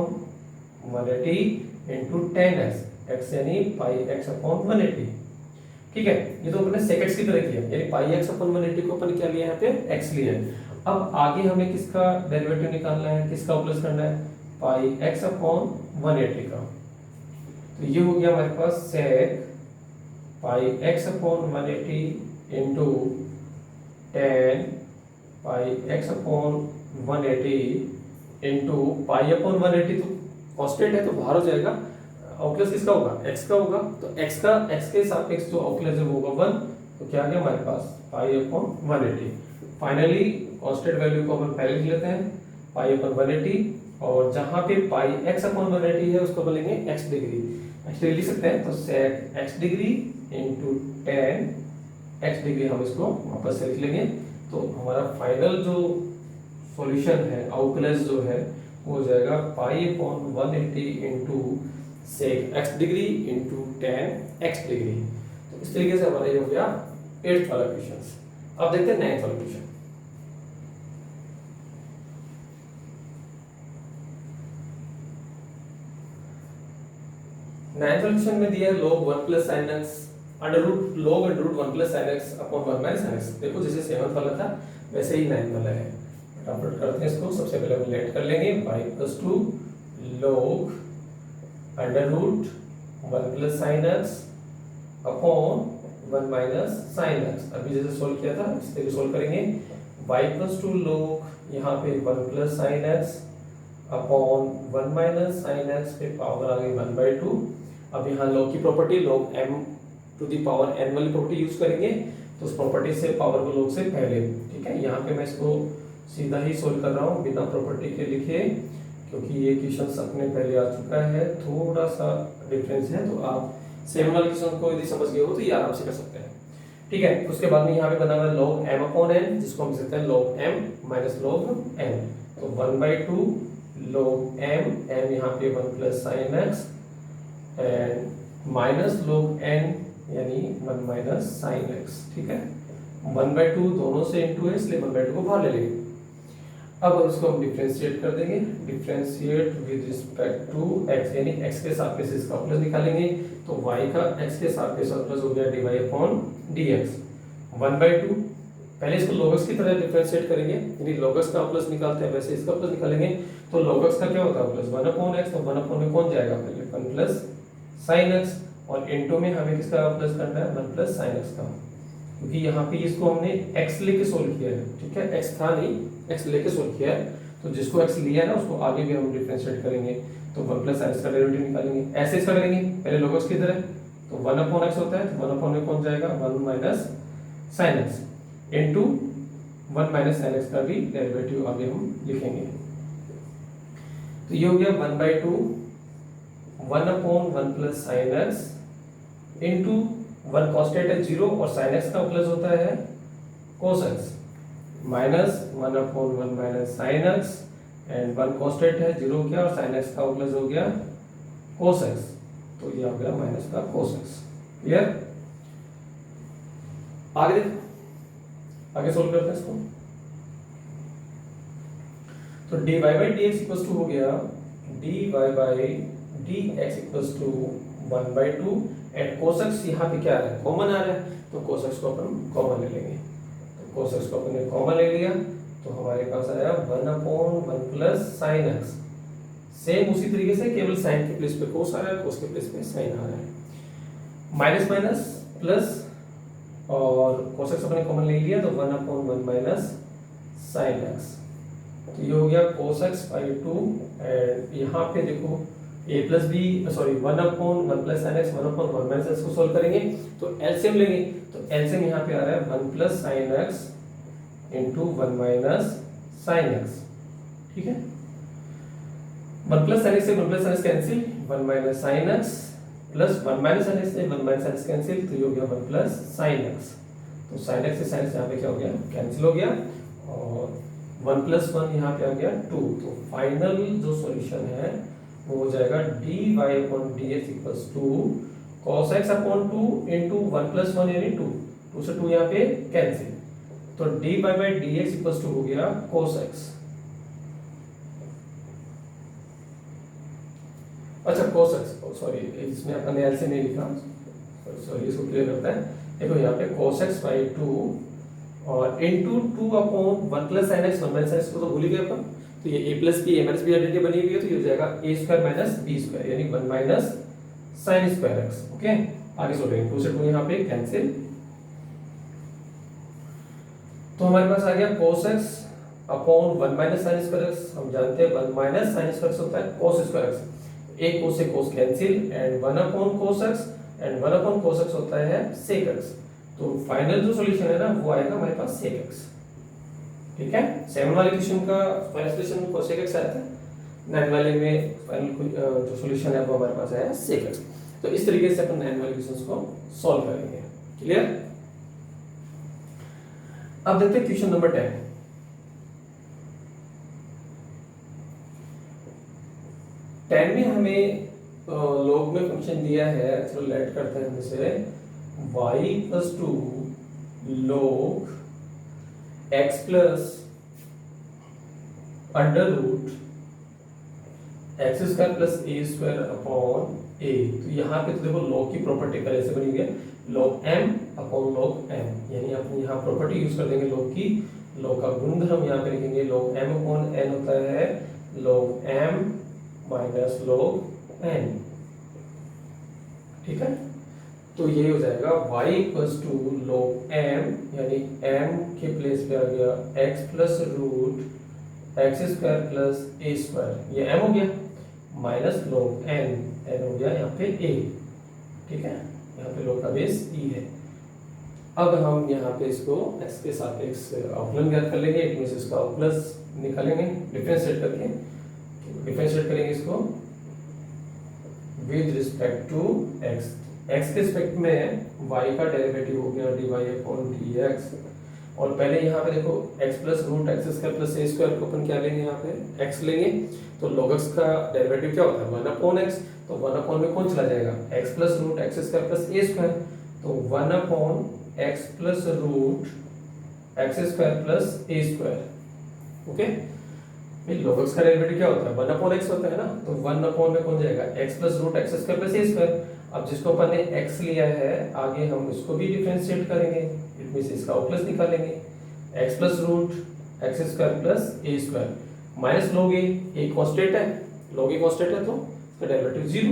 180 into tan x x यानी पाई x अपॉन 180, ठीक है। ये तो अपने sec x की तरह किया, यानी पाई x अपॉन 180 को अपन क्या लिया यहाँ पे x लिया है। अब आगे हमें किसका डेरिवेटिव निकालना है, किसका आउटलेस करना है पाई x अपॉन 180 का, तो ये हो गया हमारे पास sec पाई x अपॉन 180 इंटू tan पाई x upon 180 into pi upon 180, तो कांस्टेंट है तो बाहर हो जाएगा, आउटलेस किसका होगा x का होगा, तो x के सापेक्ष जो आउटलेस है वो होगा 1, तो क्या आ गया हमारे पास pi upon 180। Finally constant value को अपन पहले लिख लेते हैं पाई अपॉन 180, और जहां पे पाई x अपॉन 180 है उसको बोलेंगे x डिग्री लिख सकते हैं, तो sec x degree into tan x degree हम इसको वापस से लिख लेंगे, तो हमारा फाइनल जो सॉल्यूशन है आउटलेस जो है वो हो जाएगा pi upon 180 into sec x degree into tan x degree. तो इस तरीके से हमारा ये हो गया 8th वाला क्वेश्चन। अब देखते हैं 9th वाला क्वेश्चन। 9th वाले क्वेश्चन में दिया है log 1 plus sine x log under root 1 plus sine x upon 1 minus sine x. देखो जैसे 7th वाला था वैसे ही 9th वाला है। फटाफट करते हैं इसको। सबसे पहले हम लेट कर लेंगे y plus two log under root 1 plus sine x upon 1 minus sine x. अभी जैसे सोल्व किया था इस तरह सोल्व करेंगे। y प्लस टू log यहाँ पे 1 plus sine x upon 1 minus sine x पे पावर आ गई 1/2। अब यहाँ log की property log m to the power n वाली प्रॉपर्टी यूज करेंगे। तो उस प्रॉपर्टी से पावर को log से पहले, ठीक है। यहाँ पे मैं इसको सीधा ही सोल्व कर रहा हूँ बिना प्रॉपर्टी के लिखे, क्योंकि ये क्वेश्चन अपने पहले आ चुका है, थोड़ा सा डिफरेंस है। तो आप 7 वाले क्वेश्चन को यदि समझ गए हो तो ये आराम से कर सकते हैं, ठीक है। उसके बाद में यहाँ पे बना हुआ है log m अपॉन n, जिसको हम लिखते हैं log m minus log n। तो 1/2 log m यहाँ पे 1 plus sine x and minus log n यानी 1 माइनस साइन एक्स, ठीक है। 1/2 दोनों से इनटू है इसलिए 1/2 को बाहर ले लेंगे। अब इसको हम डिफरेंशिएट कर देंगे। Differentiate with respect to x यानी x के सापेक्ष इसका प्लस निकालेंगे। तो y का x के सापेक्ष प्लस हो गया dy अपॉन dx 1/2। पहले इसको log की तरह डिफरेंशिएट करेंगे, यानी log का प्लस निकालते हैं वैसे इसका प्लस निकालेंगे। तो log का क्या होता है प्लस 1 अपॉन x। तो 1 अपॉन में कौन जाएगा पहले 1 प्लस साइन एक्स, और इनटू में हमें किसका प्लस करना है 1 प्लस साइन एक्स का, क्योंकि यहाँ पे इसको हमने x लेके सोल्व किया है, ठीक है। x था नहीं, x लेके सोल्व किया है। तो जिसको x लिया है ना उसको आगे भी हम डिफरेंशिएट करेंगे। तो 1 प्लस साइन एक्स का डेरिवेटिव निकालेंगे। ऐसे इसका करेंगे पहले log की तरह। तो 1 अपॉन x होता है, तो 1 अपॉन में कौन जाएगा 1 minus sine x into 1 minus sine x का भी डेरिवेटिव आगे हम लिखेंगे। तो ये हो गया 1/2 1 अपॉन 1 plus sine x into 1 constant है 0 और साइन एक्स का प्लस होता है cos x माइनस 1 अपॉन 1 minus sine x and 1 constant है 0 क्या और साइन एक्स का प्लस हो गया cos x। तो ये हो गया माइनस का cos x। क्लियर? आगे देखो, आगे सोल्व करते हैं इसको। तो dy by dx equals to हो गया dy by dx equals to 1/2 and cos x यहाँ पे क्या आ रहा है कॉमन आ रहा है, तो cos x को अपन कॉमन ले लेंगे। तो cos x को अपन ने कॉमन ले लिया तो हमारे पास आया 1 अपॉन 1 प्लस साइन एक्स। सेम उसी तरीके से केवल साइन के प्लेस पे cos आ रहा है, cos के प्लेस पे साइन आ रहा है। माइनस माइनस प्लस और cos x अपने कॉमन ले लिया तो 1 अपॉन 1 माइनस साइन एक्स। तो ये हो गया cos x by 2 एंड यहाँ पे देखो a प्लस बी सॉरी 1 अपॉन 1 प्लस साइन एक्स 1 अपॉन 1 माइनस एक्स को सोल्व करेंगे तो एलसीएम लेंगे। तो एलसीएम यहाँ पे आ रहा है 1 plus sine x into 1 minus sine x, ठीक है। 1 प्लस साइन एक्स से 1 plus sine x cancel, 1 minus sine x plus 1 minus sine x से 1 माइनस साइन एक्स कैंसिल, तो ये हो गया 1 प्लस साइन एक्स। तो साइन एक्स से साइन एक्स यहाँ पे क्या हो गया कैंसिल हो गया और 1 प्लस 1 यहाँ पे आ गया 2। तो फाइनल जो सॉल्यूशन है वो हो जाएगा dy upon dx equals to cos x upon 2 into 1 plus 1 यानी 2, 2 से 2 यहाँ पे कैंसिल। तो dy by dx equals to हो गया cos x। अच्छा cos x सॉरी इसमें अपन एल से नहीं लिखा, सॉरी इसको क्लियर करता है। देखो यहाँ पे cos x by 2 और into 2 upon 1 plus sine x 1 minus sine x को तो भूल ही गए अपन। तो ये a plus b a minus b identity बनी हुई है तो ये हो जाएगा a square minus b square यानी 1 minus sine square x। Okay आगे सोल्व 2 से 2 यहाँ पे कैंसिल। तो हमारे पास आ गया cos x अपॉन 1 माइनस साइन स्क्वायर x। हम जानते हैं 1 माइनस साइन स्क्वायर x होता है cos स्क्वायर x। एक cos से cos cancel and 1 upon cos x and 1 upon cos x होता है sec x। तो फाइनल जो सॉल्यूशन है ना वो आएगा हमारे पास sec x, ठीक है। 7 वाले क्वेश्चन का फाइनल सॉल्यूशन cos x आया था, 9 वाले में फाइनल जो सॉल्यूशन है वो हमारे पास आया sec x। तो इस तरीके से अपन 9 वाले क्वेश्चंस को सॉल्व करेंगे। क्लियर? अब देखते हैं क्वेश्चन नंबर 10। में हमें लॉग में फंक्शन दिया है, चलो लेट करते हैं इसे, y equals to log x plus under root x square plus a square upon a. तो यहाँ पे तो देखो log की प्रॉपर्टी पहले से बनी हुई है, log m upon log m, यानी अपन यहाँ प्रॉपर्टी यूज कर देंगे log की। log का गुणधर्म यहाँ पे लिखेंगे, log m अपॉन n होता है log m minus log n, ठीक है। तो ये हो जाएगा y equals to log m, यानी m के प्लेस पे आ गया x plus root x square plus a square, ये m हो गया, माइनस log n, n हो गया यहाँ पे a, ठीक है। यहाँ पे log का बेस e है। अब हम यहाँ पे इसको x के सापेक्ष अवकलन ज्ञात कर लेंगे, इट मींस इसका अवकलज निकालेंगे डिफरेंशिएट करके। डिफरेंशिएट करेंगे इसको with respect to x, x के रिस्पेक्ट में y का डेरिवेटिव हो गया dy अपॉन dx, और पहले यहाँ पे देखो x plus root x square plus a square को अपन क्या लेंगे, यहाँ पे x लेंगे, तो log x का डेरिवेटिव क्या होता है 1 अपॉन x, तो 1 अपॉन में कौन चला जाएगा x plus root x square plus a square, तो 1 upon x plus root x square plus a square, okay. log x का डेरिवेटिव क्या होता है 1 अपॉन x होता है ना, तो 1 अपॉन में कौन जाएगा x plus root x square plus a square. अब जिसको अपन ने x लिया है आगे हम इसको भी डिफरेंशिएट करेंगे, इट मींस इसका अवकलज निकालेंगे, x plus root x square plus a square minus log a constant है, log a कांस्टेंट है तो इसका डेरिवेटिव 0।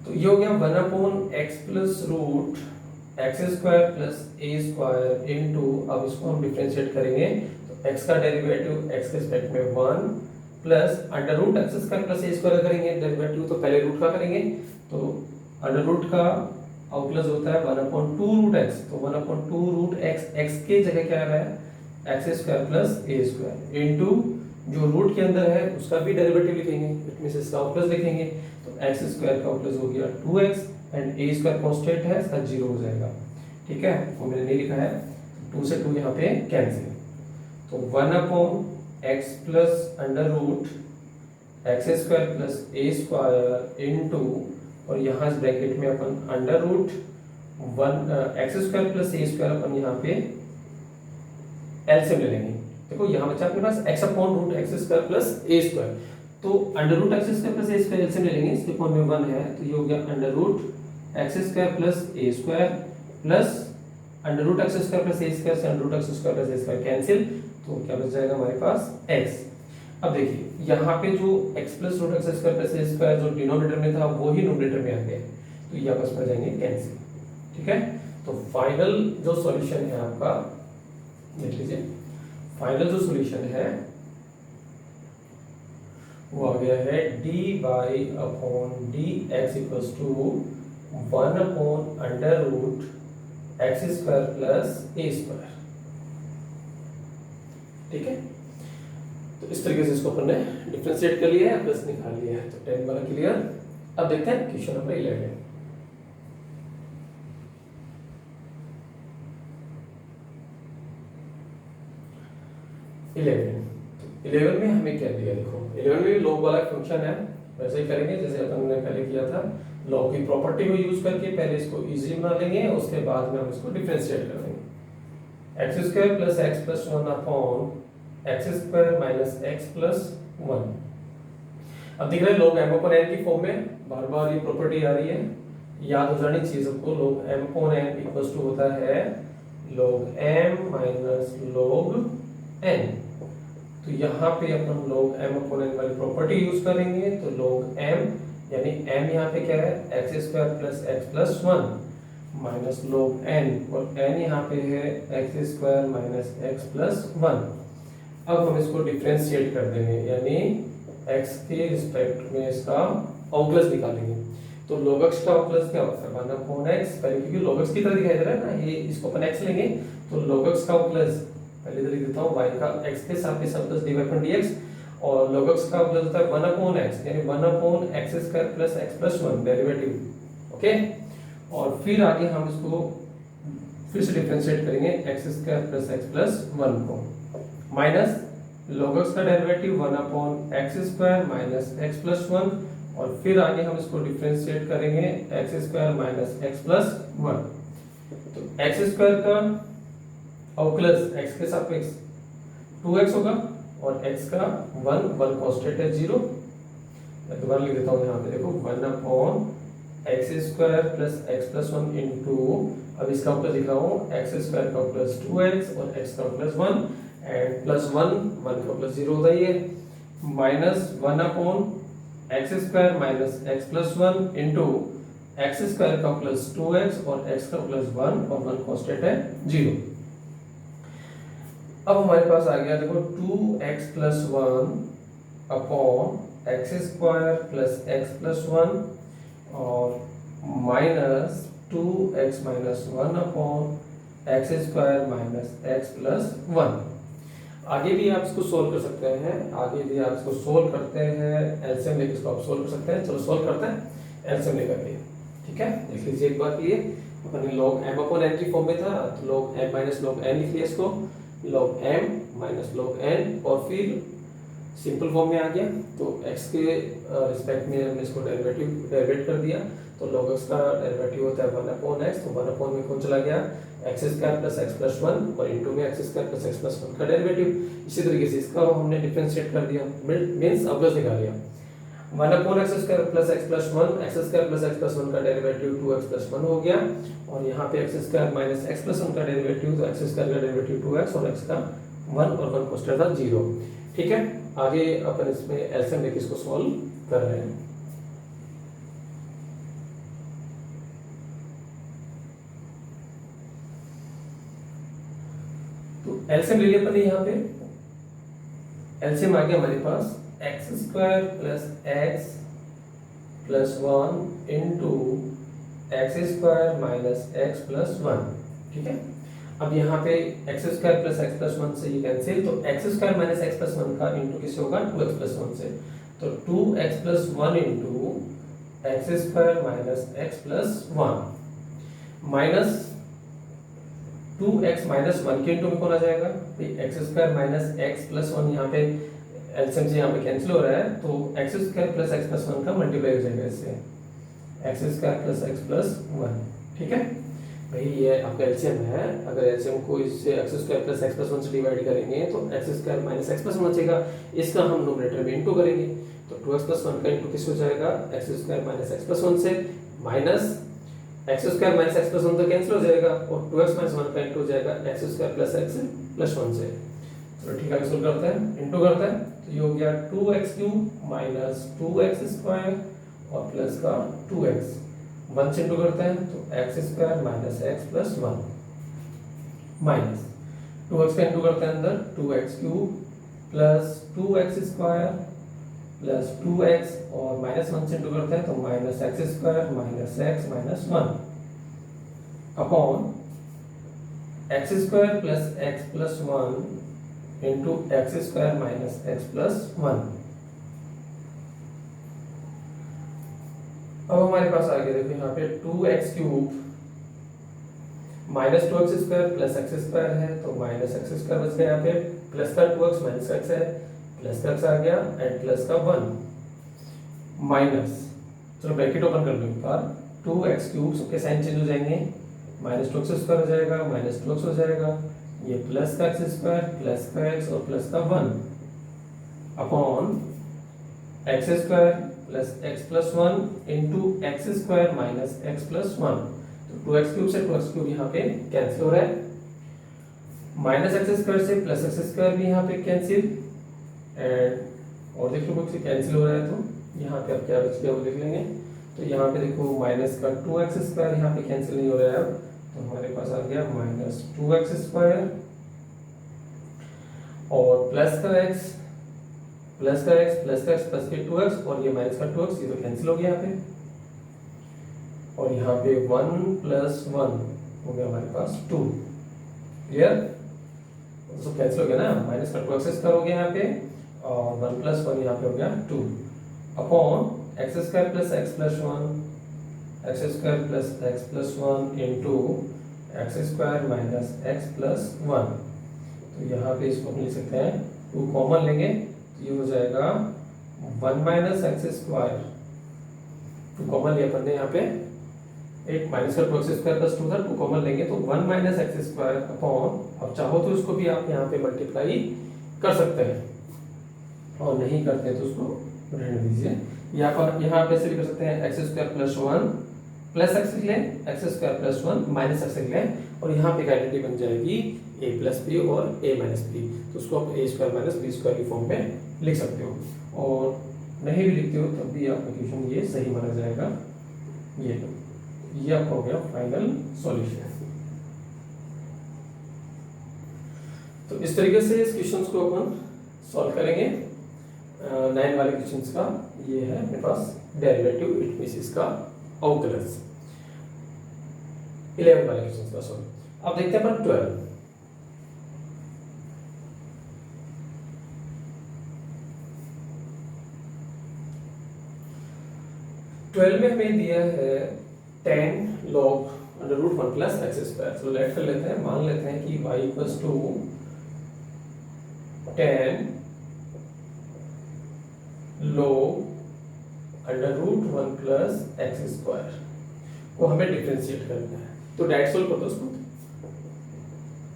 तो ये हो गया 1 upon x plus root x square plus a square into, अब इसको हम डिफरेंशिएट करेंगे तो x का डेरिवेटिव x के रिस्पेक्ट में 1 plus under root x square plus a square करेंगे डेरिवेटिव, तो पहले रूट का करेंगे, तो अंडर रूट का अवकलज होता है 1 अपॉन 2 रूट एक्स, तो 1 अपॉन 2 रूट एक्स, एक्स के जगह क्या है x square plus a square into जो रूट के अंदर है उसका भी डेरिवेटिव लिखेंगे, इट मींस इसका अवकलज लिखेंगे, तो एक्स स्क्वायर का अवकलज हो गया 2x and A square constant है, इसका 0 हो जाएगा, ठीक है। वो मैंने नहीं लिखा है, 2 से 2 यहाँ पे कैंसिल, तो 1 upon x plus under root x square plus a square into, और यहाँ इस ब्रैकेट में अपन under root 1 x square plus a square अपन यहाँ पे एलसीएम ले लेंगे। देखो यहाँ बचा अपने पास x upon root x square plus a square, तो under root x square plus a square LCM ले लेंगे, इसके अपॉन में 1 है, तो ये हो गया under root x square plus a square plus under root x square plus a square से under root x square plus a square cancel, तो क्या बच जाएगा हमारे पास x। अब देखिए यहाँ पे जो x plus root x square plus a square जो डिनोमिनेटर में था वो ही न्यूमरेटर में आ गया, तो ये आपस में जाएंगे कैंसिल, ठीक है। तो फाइनल जो सॉल्यूशन है आपका देख लीजिए, फाइनल जो सॉल्यूशन है वो आ गया है dy upon dx equals to 1 upon under root x square plus a square, ठीक है। तो इस तरीके से इसको अपन ने डिफरेंशिएट कर लिया है, प्लस निकाल लिया है, तो 10 वाला क्लियर। अब देखते हैं क्वेश्चन नंबर 11। इलेवन में हमें क्या दिया, देखो 11 में log वाला फंक्शन है, वैसे ही करेंगे जैसे अपन ने पहले किया था, log की प्रॉपर्टी को यूज करके पहले इसको इजी बना लेंगे, उसके बाद में हम इसको डिफरेंशिएट कर देंगे। X square plus x plus 1 upon x square minus x plus 1। अब दिख रहा है log m अपॉन n की फॉर्म में, बार बार ये प्रॉपर्टी आ रही है, याद हो जानी चाहिए सबको। log m upon n equals to होता है log m minus log n, तो यहाँ पे अपन log m अपॉन n वाली प्रॉपर्टी यूज करेंगे, तो log m यानी m यहाँ पे क्या है x square plus x plus 1 minus log n, और n यहाँ पे है x square minus x plus 1। अब हम इसको डिफरेंशिएट कर देंगे, यानी x के रिस्पेक्ट में इसका अवकलज निकालेंगे, तो log x का अवकलज क्या होता है 1 अपॉन x, पहले क्योंकि log x की तरह दिखाई दे रहा है ना, ये इसको अपन x लेंगे, तो log x का अवकलज पहले इधर लिख देता हूँ, y का x के साथ में सब प्लस dy अपॉन dx, और log x का अवकलज होता है 1 अपॉन x, यानी 1 upon x square plus x plus 1 derivative, okay. और फिर आगे हम इसको फिर से डिफरेंशिएट करेंगे x square plus x plus one को, माइनस log x का derivative one upon x square minus x plus one, और फिर आगे हम इसको डिफरेंशिएट करेंगे x square minus x plus one. तो एक्स स्क्वायर का अवकलज एक्स के सापेक्ष 2x होगा और x का 1 कांस्टेंट है 0। मैं दोबारा लिख देता हूँ यहाँ पे, देखो 1 upon x square plus x plus one into, अब इसका अवकलज लिख रहा हूँ एक्स स्क्वायर का प्लस 2x और x का प्लस 1 एंड प्लस 1 का प्लस 0 होता ही है, minus 1 upon x square minus x plus one into x square का प्लस 2x और x का प्लस 1 और 1 कांस्टेंट है 0। अब हमारे पास आ गया देखो 2x plus one upon x square plus x plus one और minus 2x minus one upon x square minus x plus one. आगे भी आप इसको सोल्व कर सकते हैं, आगे भी आप इसको सोल्व करते हैं, एलसीएम लेकर इसको आप सोल्व कर सकते हैं। चलो सोल्व करते हैं एलसीएम लेकर के, ठीक है। देख लीजिए एक बार के लिए, अपने log m अपॉन n की फॉर्म में था तो log m minus log n लिख लिया इसको, log m minus log n, और फिर सिंपल फॉर्म में आ गया तो x के रिस्पेक्ट में हमने इसको डेरिवेट कर दिया, तो log x का डेरिवेटिव होता है 1 अपॉन x, तो 1 अपॉन में कौन चला गया x square plus x plus one और इंटू में x square plus x plus one का डेरिवेटिव। इसी तरीके से इसका हमने डिफरेंशिएट कर दिया, मींस अवकलज निकाल लिया, 1 upon x square plus x plus one, x square plus x plus one का डेरिवेटिव 2x प्लस वन हो गया, और यहाँ पे x square minus x plus one का डेरिवेटिव, तो एक्स स्क्वायर का डेरिवेटिव 2x और x का 1 और 1 कांस्टेंट था 0। ठीक है, आगे अपन इसमें एलसीएम लेके इसको सॉल्व कर रहे हैं। तो एलसीएम ले लिया अपन यहाँ पे, एलसीएम आ गया हमारे पास x square plus x plus one into x square minus x plus one. ठीक है, अब यहाँ पे x square plus x plus one से ये कैंसिल, तो x square minus x plus one का इंटू किससे होगा 2x प्लस वन से, तो 2x plus one into x square minus x plus one minus 2x minus one के into में कौन आ जाएगा, x square minus x plus one, यहाँ पे एलसीएम से यहाँ पे कैंसिल हो रहा है, तो x square plus x plus one का मल्टीप्लाई हो जाएगा इससे, x square plus x plus one. ठीक है भाई, ये आपका एलसीएम है, अगर एलसीएम को इससे x square plus x plus one से डिवाइड करेंगे तो x square minus x plus one बचेगा, इसका हम नोमिनेटर में इंटू करेंगे, तो 2x प्लस वन का इंटू किस हो जाएगा x square minus x plus one से, minus x square minus x plus one तो कैंसिल हो जाएगा, और 2x माइनस वन का इंटू हो जाएगा x square plus x plus one से। चलो ठीक है, आगे सोल्व करते हैं, इंटू करते हैं, तो ये हो गया 2x cube minus 2x square और प्लस का 2x, 1 से इंटू करते हैं तो x square minus x plus one minus 2x का इंटू करते हैं अंदर 2x cube plus 2x square plus 2x, और माइनस 1 से इंटू करते हैं तो minus x square minus x minus one upon x square plus x plus one into x square minus x plus one. अब हमारे पास आ गया देखो यहाँ पे 2x cube minus 2x square plus x square है, तो माइनस एक्स स्क्वायर बच गया यहाँ पे, प्लस का 2x माइनस का x है, प्लस का x आ गया एंड प्लस का 1 माइनस, चलो ब्रैकेट ओपन कर लो एक बार, 2x क्यूब सबके साइन चेंज हो जाएंगे, माइनस 2x स्क्वायर हो जाएगा माइनस 2x हो जाएगा, ये प्लस का एक्स स्क्वायर प्लस का x और प्लस का 1 upon x square plus x plus one into x square minus x plus one, तो 2x क्यूब से 2x क्यूब यहाँ पे कैंसिल हो रहा है, माइनस एक्स स्क्वायर से प्लस एक्स स्क्वायर भी यहाँ पे कैंसिल, एंड और देख लो कुछ कैंसिल हो रहा है, तो यहाँ पे अब क्या बच गया वो देख लेंगे, तो यहाँ पे देखो माइनस का 2x स्क्वायर यहाँ पे कैंसिल नहीं हो रहा है, तो हमारे पास आ गया माइनस 2x स्क्वायर और प्लस का x प्लस का x प्लस का x प्लस के 2x, और ये माइनस का 2x, ये तो कैंसिल हो गया यहाँ पे, और यहाँ पे 1 प्लस 1 हो गया हमारे पास 2, क्लियर, तो कैंसिल हो गया ना, माइनस का 2x स्क्वायर हो गया यहाँ पे और 1 प्लस 1 यहाँ पे हो गया 2 upon x square plus x plus one, x square plus x plus one into x square minus x plus 1। तो यहाँ पे इसको हम लिख सकते हैं, 2 कॉमन लेंगे तो ये हो जाएगा 1 माइनस एक्स स्क्वायर, 2 कॉमन लिया अपन ने यहाँ पे, एक माइनस का एक्स स्क्वायर प्लस 2 था, 2 कॉमन लेंगे तो 1 माइनस एक्स स्क्वायर अपॉन, अब चाहो तो इसको भी आप यहाँ पे मल्टीप्लाई कर सकते हैं, और नहीं करते तो उसको रहने दीजिए। यहाँ पे से भी कर सकते हैं, x square plus 1 plus x लिख लें, x square plus 1 minus x लिख लें, और यहाँ पे आइडेंटिटी बन जाएगी a प्लस बी और a माइनस बी, तो उसको आप a square minus b square की फॉर्म में लिख सकते हो, और नहीं भी लिखते हो तब भी आपका इक्वेशन ये सही माना जाएगा। ये आपका हो गया फाइनल सॉल्यूशन। तो इस तरीके से इस क्वेश्चन को अपन सॉल्व करेंगे। 9 वाले क्वेश्चन का ये है मेरे पास डेरिवेटिव, इट मींस इसका अवकलज। 11 वाले क्वेश्चन का सॉल्व। अब देखते हैं अपन 12। में हमें दिया है 10 log under root 1 plus x square. तो लेट कर लेते हैं, मान लेते हैं कि y equals to 10 log under root 1 plus x square को हमें डिफरेंशिएट करना है। तो डायरेक्ट सोल्व कर दो उसको,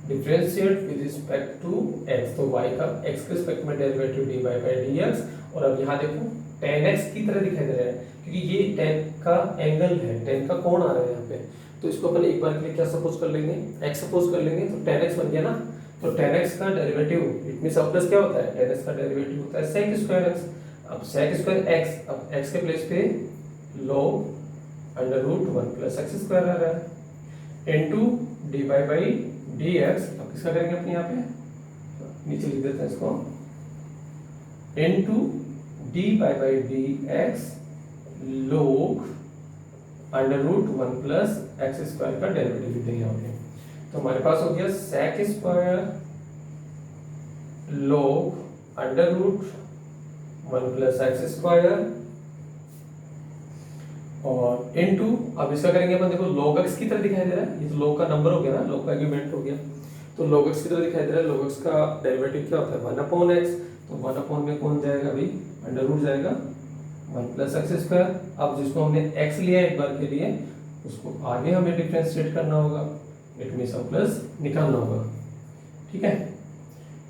differentiate with respect to x, तो y का x के रिस्पेक्ट में डेरिवेटिव dy बाय dx, और अब यहाँ देखो 10x की तरह दिखाई दे रहा है क्योंकि ये 10 का एंगल है, 10 का कोण आ रहा है यहाँ पे, तो इसको अपन एक बार के लिए क्या सपोज कर लेंगे, x सपोज कर लेंगे, तो 10x बन गया ना। तो 10x का डेरिवेटिव इट मींस अब प्लस क्या होता है, 10x का डेरिवेटिव होता है sec स्क्वायर x। अब sec स्क्वायर x, अब x के प्लेस पे log under root 1 plus x square आ रहा है इनटू dy बाय dx। अब किसका करेंगे अपने यहाँ पे नीचे लिख देते हैं इसको, into dy by dx log under root 1 plus x square का डेरिवेटिव लिख देंगे यहाँ पे। तो हमारे पास हो गया sec square log under root 1 plus x square, और इनटू अब इसका करेंगे अपन, देखो log x की तरह दिखाई दे रहा है, ये तो log का नंबर हो गया ना, log का आर्गुमेंट हो गया, तो log x की तरह दिखाई दे रहा है। log x का डेरिवेटिव क्या होता है 1 अपॉन x, तो 1 अपॉन में कौन जाएगा भाई, अंडर रूट जाएगा 1 प्लस एक्स स्क्वायर। अब जिसको हमने x लिया एक बार के लिए, उसको आगे हमें डिफरेंशिएट करना होगा, इट मींस हम प्लस निकालना होगा, ठीक है।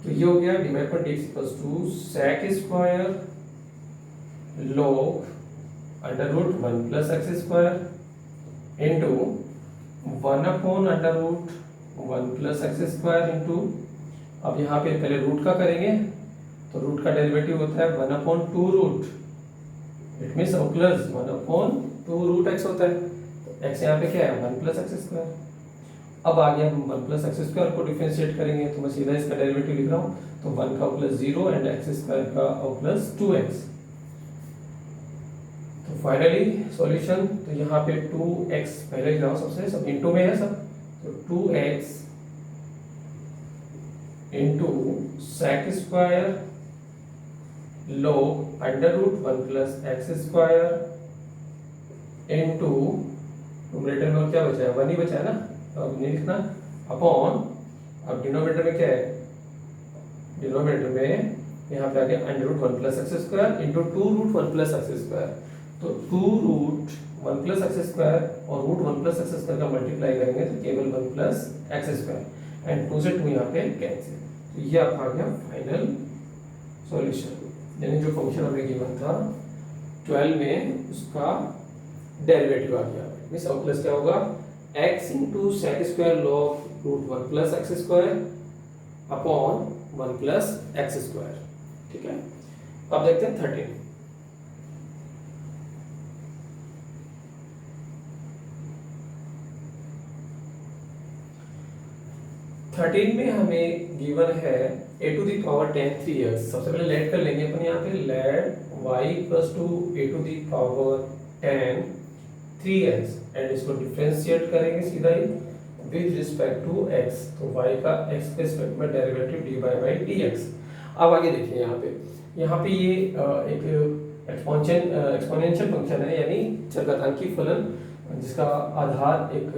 तो ये हो गया dy पर dx equals to sec square log under root 1 plus x square into 1 upon under root 1 plus x square into, अब यहाँ पे पहले रूट का करेंगे, तो रूट का डेरिवेटिव होता है 1 upon 2 root, it means plus 1 upon 2 root x होता है, तो x यहाँ पे क्या है 1 प्लस एक्स स्क्वायर। अब आगे हम 1 प्लस एक्स स्क्वायर को डिफरेंशिएट करेंगे, तो मैं सीधा इसका डेरिवेटिव लिख रहा हूँ, तो 1 का प्लस 0 एंड एक्स स्क्वायर का प्लस 2x। तो फाइनली सॉल्यूशन, तो यहाँ पे 2x पहले लिख रहा हूँ सबसे, सब इनटू में है सब, तो 2x into sec square log under root 1 plus x square into numerator में क्या बचा है 1 ही बचा है ना, तो अब नहीं लिखना, अपॉन, अब डिनोमिनेटर में क्या है, डिनोमिनेटर में यहाँ पे आ गया under root 1 plus x square into 2 root 1 plus x square, तो 2 रूट 1 प्लस एक्स स्क्वायर और रूट 1 प्लस एक्स स्क्वायर का मल्टीप्लाई करेंगे तो केवल 1 प्लस एक्स स्क्वायर एंड 2 से 2 यहाँ पे कैंसिल। तो ये आपका आ गया फाइनल सॉल्यूशन, यानी जो फंक्शन हमें गिवन था 12 में उसका डेरिवेटिव आ गया। मींस अब प्लस क्या होगा, x into sec square log root 1 plus x square upon 1 plus x square, ठीक है। अब देखते हैं 13। में हमें गिवन है a to the power 10 3x। सबसे पहले लेट कर लेंगे अपन यहाँ पे, let y equals to a to the power 10 3x and इसको डिफरेंशिएट करेंगे सीधा ही विद रिस्पेक्ट टू x, तो y का x के रिस्पेक्ट में डेरिवेटिव dy बाय dx। अब आगे देखिए यहाँ पे ये एक एक्सपोनेंशियल फंक्शन है, यानी चरघातांकी फलन जिसका आधार एक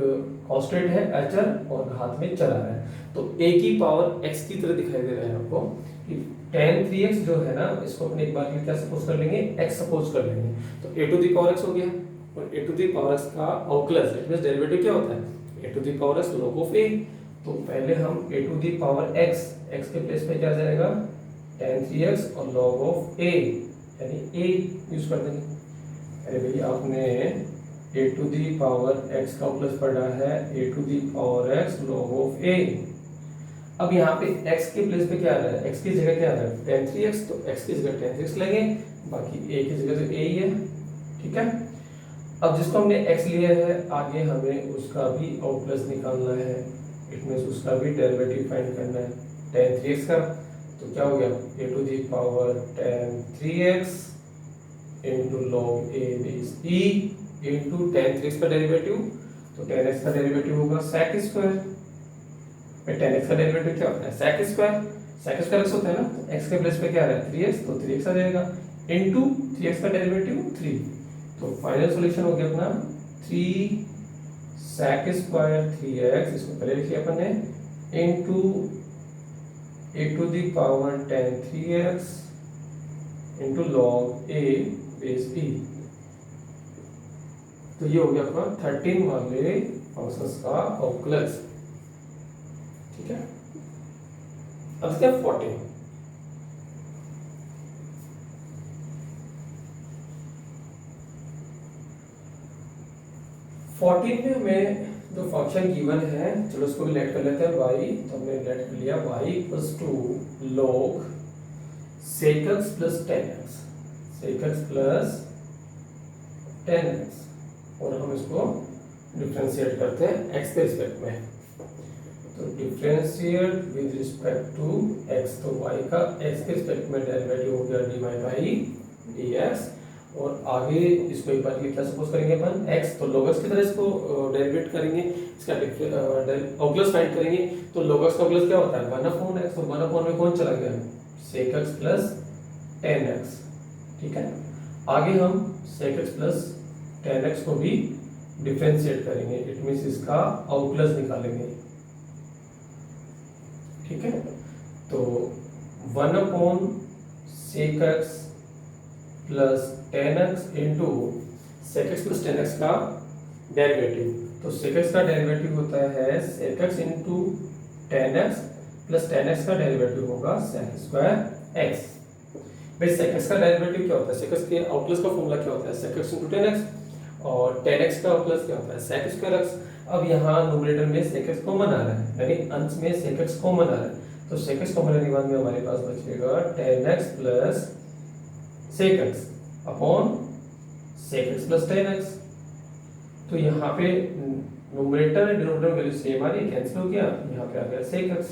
कांस्टेंट है एचर और घात में चला है। तो a की पावर x की तरह दिखाई दे रहा है आपको कि tan 3x जो है ना, इसको अपने एक बार के लिए क्या सपोज कर लेंगे, x सपोज कर लेंगे। तो a to the power x हो गया, और a to the power x का अवकलज इट मींस डेरिवेटिव क्या होता है, a to the power x log of a। तो पहले हम a to the power x के प्लेस पे क्या जाएगा, tan 3x और log ऑफ a, यानी a यूज कर देंगे। अरे भैया आपने a to the power x का प्लस पढ़ा है, a to the power x log of a। अब यहाँ पे x के प्लेस पे क्या आ रहा है, x की जगह क्या आ रहा है, tan 3x, तो x की जगह tan 3x लेंगे, बाकी a की जगह तो a ही है, ठीक है। अब जिसको हमने x लिया है, आगे हमें उसका भी प्लस निकालना है, इट मींस उसका भी डेरिवेटिव फाइंड करना है tan 3x का। तो क्या हो गया, a to the power tan 3x into log a base e into tan 3x का डेरिवेटिव, तो tan x का डेरिवेटिव होगा sec स्क्वायर। tan x का डेरिवेटिव क्या होता है, sec square, sec square x होता है ना, तो x के प्लेस पे क्या आ रहा है 3x, तो 3x आ जाएगा इंटू 3x का डेरिवेटिव 3। तो फाइनल सॉल्यूशन हो गया अपना 3 sec स्क्वायर 3x, इसको पहले लिखिए अपन ने, into a to the power tan 3x into log a base e। तो ये हो गया अपना 13 वाले फंक्शंस का अवकलज, ठीक है। अब क्या 14, में हमें जो फंक्शन गिवन है, चलो उसको भी लेट कर लेते हैं y। तो हमने लेट कर लिया y equals to log sec x प्लस tan x, sec x प्लस tan x, और हम इसको डिफरेंशिएट करते हैं x के रिस्पेक्ट में। तो differentiate with respect to x, तो y का x के रिस्पेक्ट में डेरिवेटिव हो गया dy बाई dx, और आगे इसको एक बार के लिए क्या सपोज करेंगे अपन, x, तो log x की तरह इसको डेरिवेट करेंगे, इसका अवकलज फाइंड करेंगे। तो log x का अवकलज क्या होता है 1/x, तो 1/, में कौन चला गया, sec x प्लस tan x, ठीक है। आगे हम sec x प्लस tan x को भी डिफरेंशिएट करेंगे, इट मींस इसका अवकलज निकालेंगे, ठीक है। तो 1/sec x प्लस tan x into sec x प्लस tan x का डेरिवेटिव, तो sec x का डेरिवेटिव होता है sec x into tan x प्लस tan x का डेरिवेटिव होगा sec स्क्वायर x। भाई sec x का डेरिवेटिव क्या होता है, sec x के अवकलज का फॉर्मूला क्या होता है, sec x into tan x, और tan x का अवकलज क्या होता है sec स्क्वायर x। अब यहाँ न्यूमरेटर में sec x कॉमन आ रहा है, यानी अंश में sec x कॉमन आ रहा है, तो sec x कॉमन लेने के बाद में हमारे पास बचेगा tan x plus sec x upon sec x प्लस tan x। तो यहाँ पे न्यूमरेटर और डिनोमिनेटर वैल्यू सेम आ रही है, कैंसिल हो गया, यहाँ पे आ गया sec x।